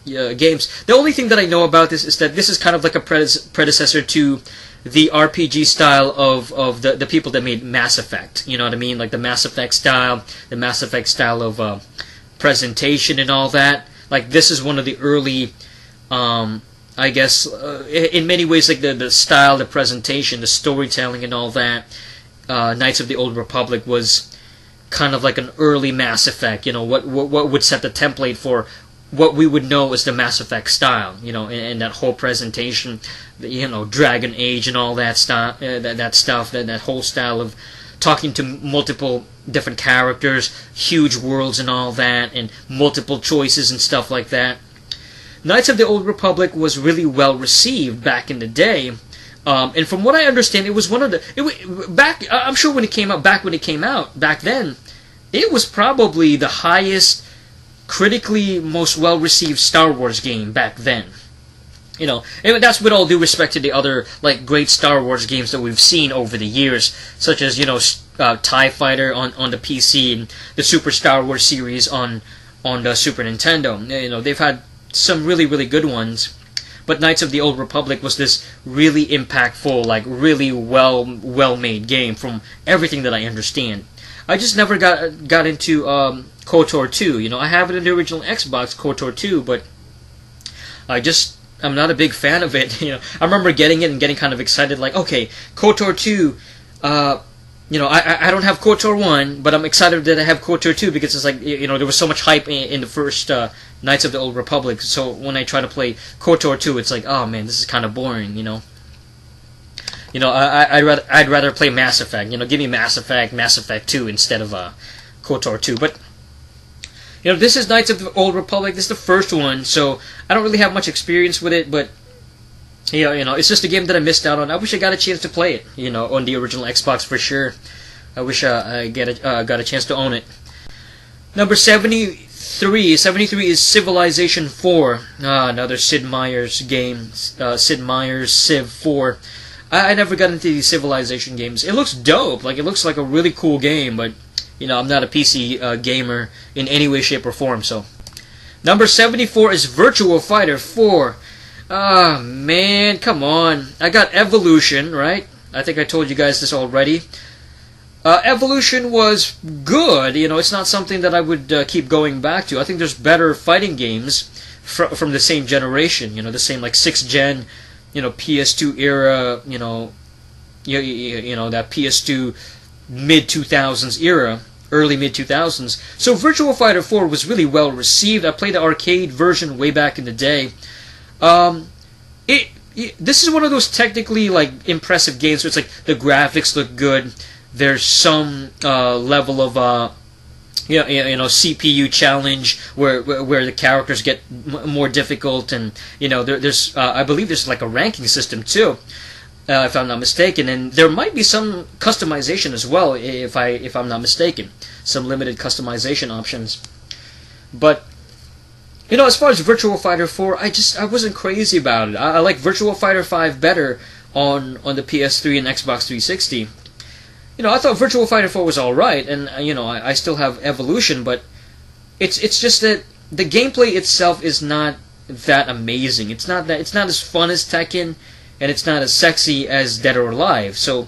games, the only thing that I know about this is that this is kind of like a predecessor to the RPG style of the people that made Mass Effect. You know what I mean? Like the Mass Effect style of presentation and all that. Like this is one of the early, I guess, in many ways, like the style, the presentation, the storytelling and all that. Knights of the Old Republic was kind of like an early Mass Effect, what would set the template for what we would know as the Mass Effect style, and that whole presentation, Dragon Age and all that stuff, that whole style of talking to multiple different characters, huge worlds and all that, and multiple choices and stuff like that. Knights of the Old Republic was really well received back in the day. And from what I understand, it was one of the I'm sure when it came out, back then, it was probably the highest, critically most well received Star Wars game back then. And that's with all due respect to the other like great Star Wars games that we've seen over the years, such as TIE Fighter on the PC and the Super Star Wars series on the Super Nintendo. They've had some really really good ones, but Knights of the Old Republic was this really impactful, like really well made game from everything that I understand. I just never got into KOTOR 2. I have it in the original Xbox, KOTOR 2, but I'm not a big fan of it. I remember getting it and getting kind of excited, like, okay, KOTOR 2. I don't have KOTOR 1, but I'm excited that I have KOTOR 2 because it's like there was so much hype in the first Knights of the Old Republic. So when I try to play KOTOR 2, it's like, oh man, this is kind of boring. I'd rather play Mass Effect. Give me Mass Effect 2 instead of KOTOR 2. But this is Knights of the Old Republic. This is the first one, so I don't really have much experience with it. But it's just a game that I missed out on. I wish I got a chance to play it. On the original Xbox for sure. I wish I got a chance to own it. Number 73. 73 is Civilization 4. Another Sid Meier's game. Sid Meier's Civ 4. I never got into these Civilization games. It looks dope. Like, it looks like a really cool game, but I'm not a PC gamer in any way, shape, or form. So, number 74 is Virtua Fighter 4. Ah, man, come on. I got Evolution, right? I think I told you guys this already. Evolution was good. It's not something that I would keep going back to. I think there's better fighting games from the same generation. The same like 6th gen. PS2 era, that PS2 mid-2000s era, early mid-2000s. So Virtua Fighter 4 was really well received. I played the arcade version way back in the day. This is one of those technically like impressive games where it's like the graphics look good. There's some level of CPU challenge where the characters get more difficult, and there's I believe there's like a ranking system too, if I'm not mistaken, and there might be some customization as well if I'm not mistaken, some limited customization options. But as far as Virtua Fighter 4, I wasn't crazy about it. I like Virtua Fighter 5 better on the PS3 and Xbox 360. I thought Virtua Fighter 4 was alright, and I still have Evolution, but it's just that the gameplay itself is not that amazing. It's not as fun as Tekken, and it's not as sexy as Dead or Alive. So,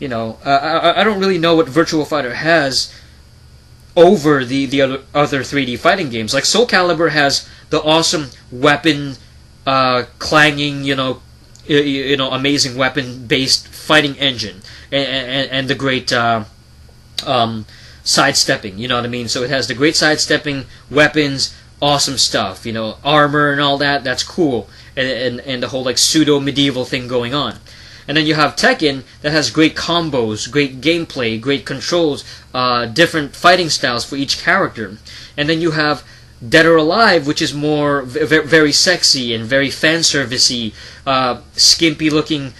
I don't really know what Virtua Fighter has over the other 3D fighting games. Like Soul Calibur has the awesome weapon clanging, amazing weapon-based fighting engine, and the great sidestepping. You know what I mean? So it has the great sidestepping, weapons, awesome stuff. Armor and all that. That's cool, and the whole like pseudo medieval thing going on. And then you have Tekken that has great combos, great gameplay, great controls, different fighting styles for each character. And then you have Dead or Alive, which is more very sexy and very fan-servicey, skimpy-looking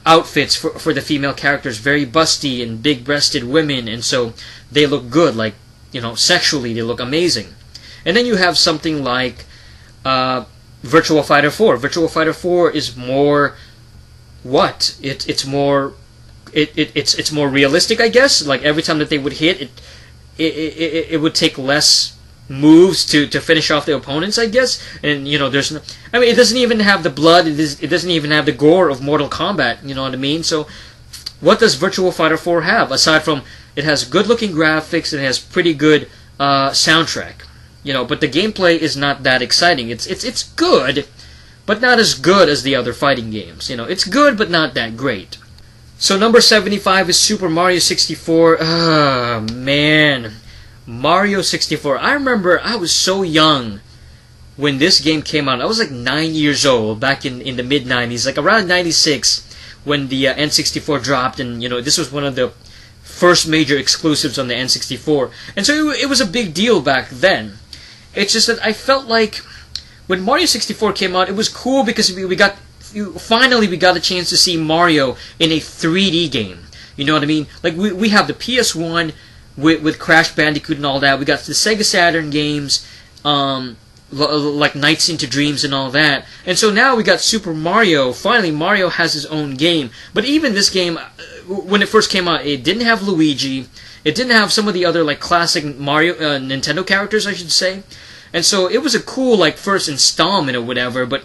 outfits for the female characters, very busty and big-breasted women, and so they look good, like, sexually they look amazing. And then you have something like Virtua Fighter 4. Virtua Fighter 4 is more... It's more realistic, I guess. Like every time that they would hit, it would take less moves to finish off the opponents, I guess. And there's no, it doesn't even have the blood. It doesn't even have the gore of Mortal Kombat. You know what I mean? So, what does Virtua Fighter 4 have aside from it has good-looking graphics and it has pretty good soundtrack? But the gameplay is not that exciting. It's good, but not as good as the other fighting games. It's good, but not that great. So number 75 is Super Mario 64. Ah, man. Mario 64. I remember I was so young when this game came out. I was like 9 years old back in the mid-90s, like around 96 when the N64 dropped, and this was one of the first major exclusives on the N64. And so it was a big deal back then. It's just that I felt like when Mario 64 came out, it was cool because we got a chance to see Mario in a 3D game. You know what I mean? Like we have the PS1 with Crash Bandicoot and all that. We got the Sega Saturn games, like Nights into Dreams and all that. And so now we got Super Mario. Finally, Mario has his own game. But even this game, when it first came out, it didn't have Luigi. It didn't have some of the other like classic Mario Nintendo characters, I should say. And so it was a cool like first installment or whatever. But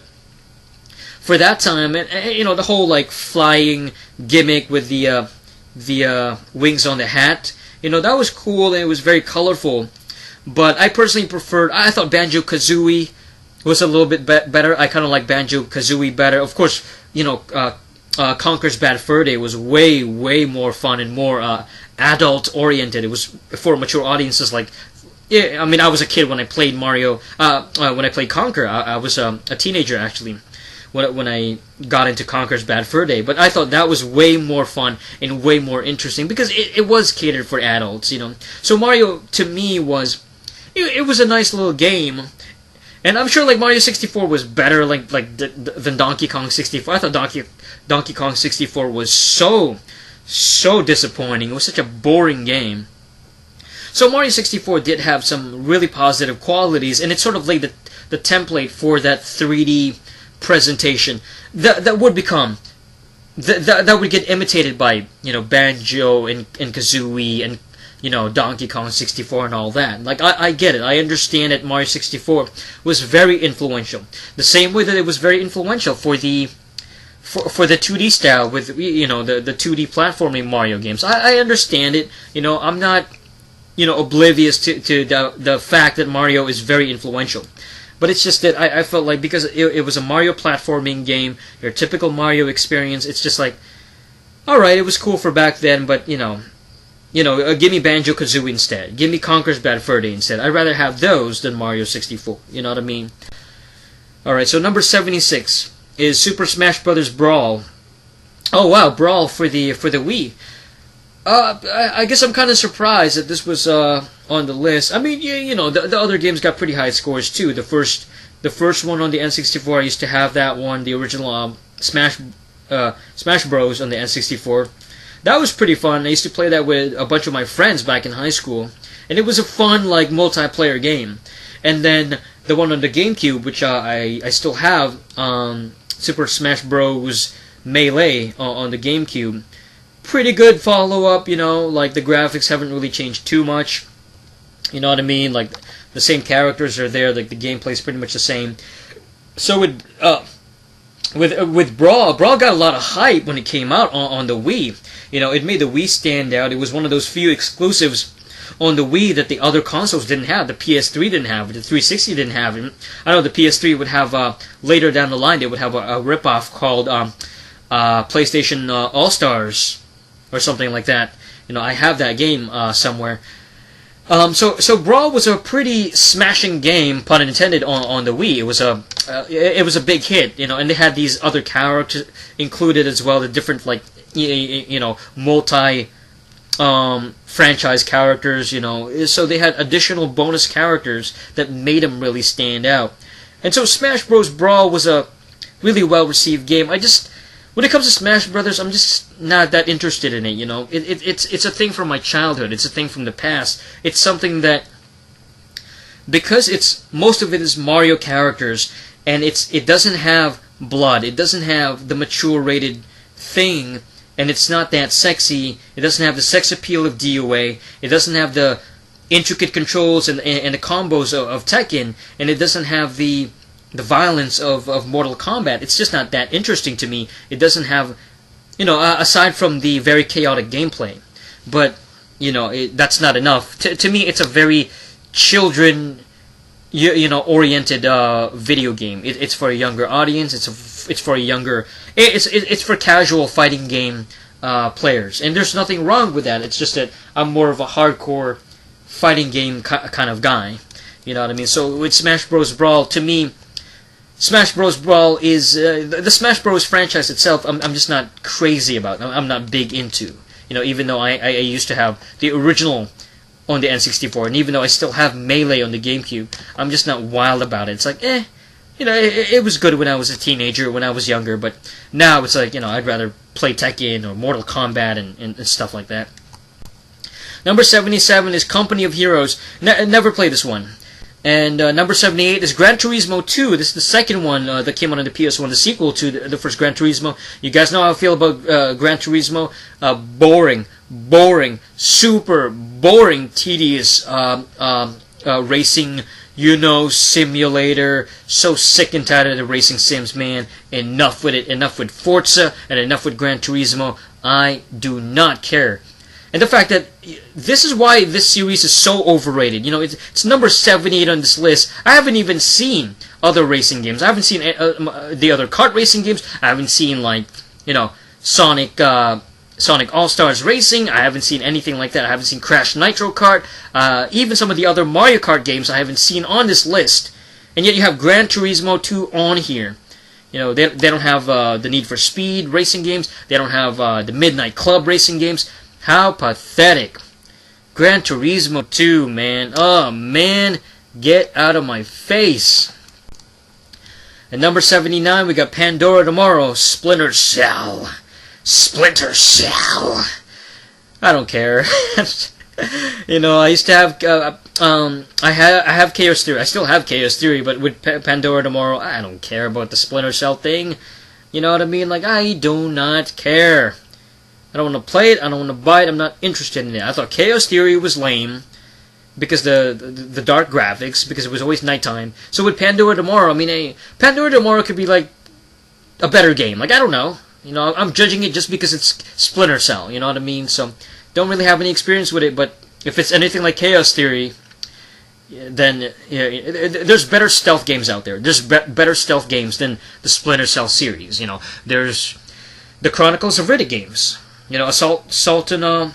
for that time, and the whole like flying gimmick with the wings on the hat, that was cool and it was very colorful. But I personally preferred. I thought Banjo-Kazooie was a little bit better. I kind of like Banjo-Kazooie better. Of course, Conker's Bad Fur Day was way, way more fun and more adult oriented. It was for mature audiences. Like, yeah, I mean, I was a kid when I played Mario. When I played Conker, I was a teenager actually when I got into Conker's Bad Fur Day. But I thought that was way more fun and way more interesting because it was catered for adults. So Mario to me was. It was a nice little game, and I'm sure like Mario 64 was better than Donkey Kong 64. I thought Donkey Kong 64 was so disappointing. It was such a boring game. So Mario 64 did have some really positive qualities, and it sort of laid the template for that 3D presentation that would become that would get imitated by Banjo and Kazooie and Donkey Kong 64 and all that. Like, I get it. I understand that Mario 64 was very influential. The same way that it was very influential for the 2D style with, the 2D platforming Mario games. I understand it. I'm not, oblivious to the fact that Mario is very influential. But it's just that I felt like because it was a Mario platforming game, your typical Mario experience, it's just like, alright, it was cool for back then, but, give me Banjo-Kazooie instead. Give me Conker's Bad Fur Day instead. I'd rather have those than Mario 64. You know what I mean? Alright, so number 76 is Super Smash Bros. Brawl. Oh wow, Brawl for the Wii. I guess I'm kind of surprised that this was on the list. I mean, the other games got pretty high scores too. The first one on the N64, I used to have that one, the original Smash Bros. On the N64. That was pretty fun. I used to play that with a bunch of my friends back in high school, and it was a fun like multiplayer game. And then the one on the GameCube, which I still have, Super Smash Bros. Melee on the GameCube. Pretty good follow-up, like the graphics haven't really changed too much. You know what I mean? Like the same characters are there, like the gameplay's pretty much the same. So with Brawl got a lot of hype when it came out on the Wii. It made the Wii stand out. It was one of those few exclusives on the Wii that the other consoles didn't have. The PS3 didn't have it. The 360 didn't have it. I know the PS3 would have, later down the line, they would have a ripoff called PlayStation All-Stars or something like that. I have that game somewhere. So Brawl was a pretty smashing game, pun intended, on the Wii. It was a big hit, and they had these other characters included as well, the different multi franchise characters, so they had additional bonus characters that made them really stand out. And so Smash Bros. Brawl was a really well received game. When it comes to Smash Brothers, I'm just not that interested in it. It's a thing from my childhood. It's a thing from the past. It's something that, because most of it is Mario characters, and it doesn't have blood. It doesn't have the mature rated thing, and it's not that sexy. It doesn't have the sex appeal of DOA. It doesn't have the intricate controls and the combos of Tekken, and it doesn't have the violence of Mortal Kombat. It's just not that interesting to me. It doesn't have, aside from the very chaotic gameplay. But, that's not enough. To me, it's a very children, oriented video game. It's for a younger audience. It's for a younger. It's for casual fighting game players, and there's nothing wrong with that. It's just that I'm more of a hardcore fighting game kind of guy. You know what I mean? So with Smash Bros. Brawl, to me, Smash Bros. Brawl is the Smash Bros. Franchise itself. I'm just not crazy about. I'm not big into. Even though I used to have the original on the N64, and even though I still have Melee on the GameCube, I'm just not wild about it. It's like, it was good when I was a teenager, when I was younger, but now it's like, I'd rather play Tekken or Mortal Kombat and stuff like that. Number 77 is Company of Heroes. Never played this one. And number 78 is Gran Turismo 2. This is the second one that came out on the PS1, the sequel to the first Gran Turismo. You guys know how I feel about Gran Turismo. Boring, super boring, tedious racing, simulator. So sick and tired of the racing sims, man. Enough with it. Enough with Forza and enough with Gran Turismo. I do not care. And the fact that this is why this series is so overrated. It's number 78 on this list. I haven't even seen other racing games. I haven't seen the other kart racing games. I haven't seen Sonic All-Stars Racing. I haven't seen anything like that. I haven't seen Crash Nitro Kart. Even some of the other Mario Kart games I haven't seen on this list. And yet you have Gran Turismo 2 on here. They don't have the Need for Speed racing games. They don't have the Midnight Club racing games. How pathetic. Gran Turismo 2, man. Oh, man. Get out of my face. At number 79, we got Pandora Tomorrow, Splinter Cell. Splinter Cell. I don't care. I used to have, I have Chaos Theory. I still have Chaos Theory, but with Pandora Tomorrow, I don't care about the Splinter Cell thing. You know what I mean? I do not care. I don't want to play it. I don't want to buy it. I'm not interested in it. I thought Chaos Theory was lame because the dark graphics, because it was always nighttime. So with Pandora Tomorrow, Pandora Tomorrow could be a better game. I don't know. I'm judging it just because it's Splinter Cell. You know what I mean? So don't really have any experience with it. But if it's anything like Chaos Theory, then there's better stealth games out there. There's better stealth games than the Splinter Cell series. There's the Chronicles of Riddick games. Assault Sultana,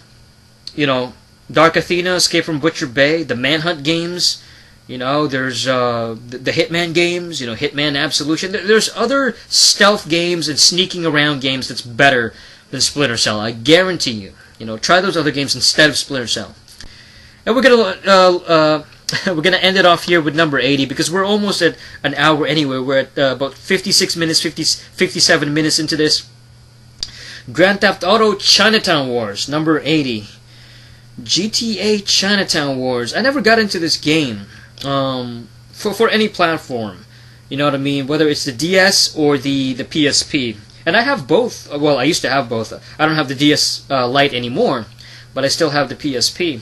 Dark Athena, Escape from Butcher Bay, the Manhunt games, there's the Hitman games, Hitman Absolution. There's other stealth games and sneaking around games that's better than Splinter Cell. I guarantee you. Try those other games instead of Splinter Cell. And we're gonna end it off here with number 80 because we're almost at an hour anyway. We're at about 57 minutes into this. Grand Theft Auto Chinatown Wars, number 80. GTA Chinatown Wars. I never got into this game for any platform. You know what I mean? Whether it's the DS or the PSP. And I have both. Well, I used to have both. I don't have the DS Lite anymore, but I still have the PSP.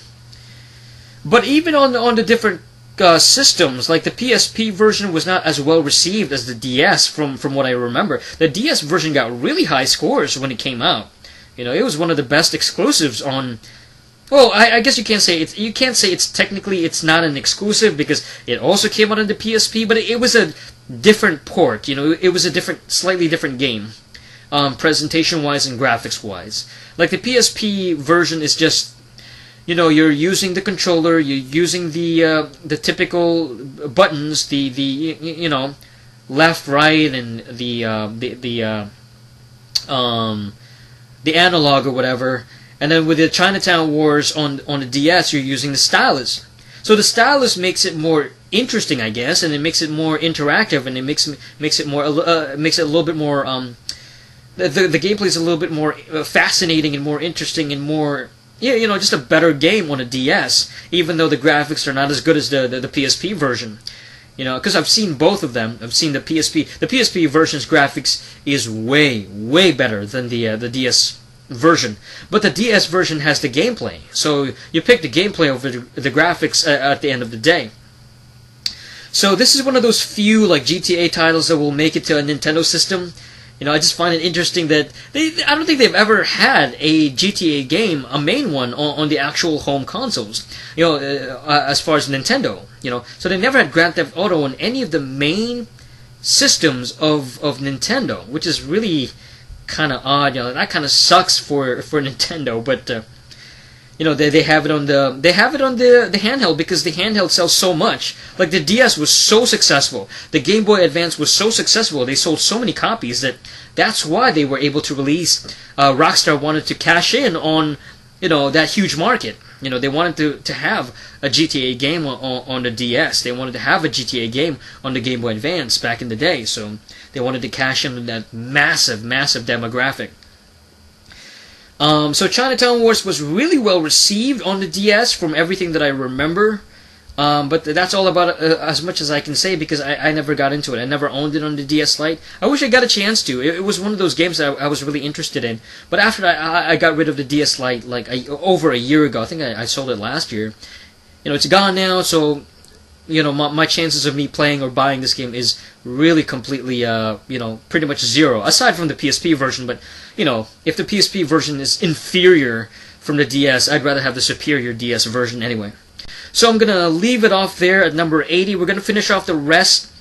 But even on the different systems, like the PSP version was not as well received as the DS from what I remember. The DS version got really high scores when it came out. It was one of the best exclusives on. Well, I guess you can't say it's technically it's not an exclusive because it also came out on the PSP, but it was a different port. It was a slightly different game, presentation wise and graphics wise. Like the PSP version is just. You're using the controller, you're using the typical buttons, the left, right, and the analog or whatever. And then with the Chinatown Wars on the DS, you're using the stylus. So the stylus makes it more interesting, I guess, and it makes it more interactive, and it makes it a little bit more. The gameplay is a little bit more fascinating and more interesting and more. Just a better game on a DS, even though the graphics are not as good as the PSP version. Because I've seen both of them. I've seen the PSP. The PSP version's graphics is way, way better than the DS version. But the DS version has the gameplay. So you pick the gameplay over the graphics at the end of the day. So this is one of those few GTA titles that will make it to a Nintendo system. I just find it interesting that I don't think they've ever had a GTA game, a main one, on the actual home consoles. As far as Nintendo. So they never had Grand Theft Auto on any of the main systems of Nintendo, which is really kind of odd. That kind of sucks for Nintendo, but. They have it on the handheld because the handheld sells so much. Like the DS was so successful, the Game Boy Advance was so successful. They sold so many copies that's why they were able to release. Rockstar wanted to cash in on that huge market. They wanted to have a GTA game on the DS. They wanted to have a GTA game on the Game Boy Advance back in the day. So they wanted to cash in on that massive demographic. So Chinatown Wars was really well received on the DS from everything that I remember. But that's all about as much as I can say, because I never got into it. I never owned it on the DS Lite. I wish I got a chance to. It was one of those games that I was really interested in. But after I got rid of the DS Lite like over a year ago. I think I sold it last year. It's gone now, so my chances of me playing or buying this game is really completely pretty much zero, aside from the PSP version. But if the PSP version is inferior from the DS, I'd rather have the superior DS version anyway. So I'm going to leave it off there at number 80. We're going to finish off the rest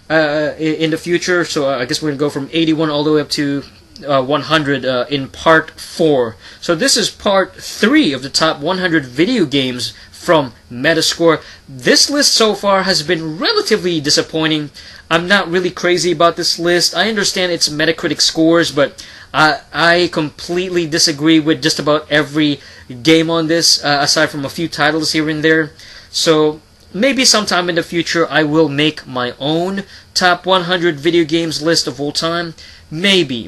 in the future. So I guess we're going to go from 81 all the way up to 100 in part 4. So this is part 3 of the top 100 video games from Metascore. This list so far has been relatively disappointing. I'm not really crazy about this list. I understand it's Metacritic scores, but I completely disagree with just about every game on this, aside from a few titles here and there. So maybe sometime in the future I will make my own top 100 video games list of all time. Maybe,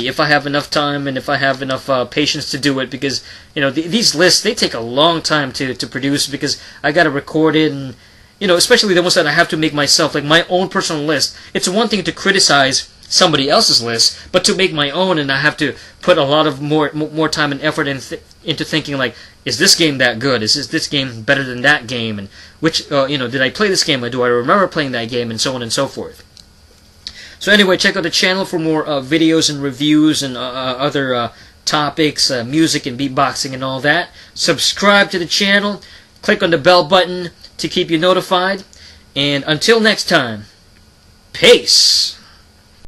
if I have enough time and if I have enough patience to do it, because these lists, they take a long time to produce, because I gotta record it, and especially the ones that I have to make myself, like my own personal list. It's one thing to criticize somebody else's list, but to make my own, and I have to put a lot of more time and effort into thinking, like, is this game that good? Is this game better than that game? And which did I play this game, or do I remember playing that game, and so on and so forth. So anyway, check out the channel for more videos and reviews and other topics, music and beatboxing and all that. Subscribe to the channel. Click on the bell button to keep you notified. And until next time, peace!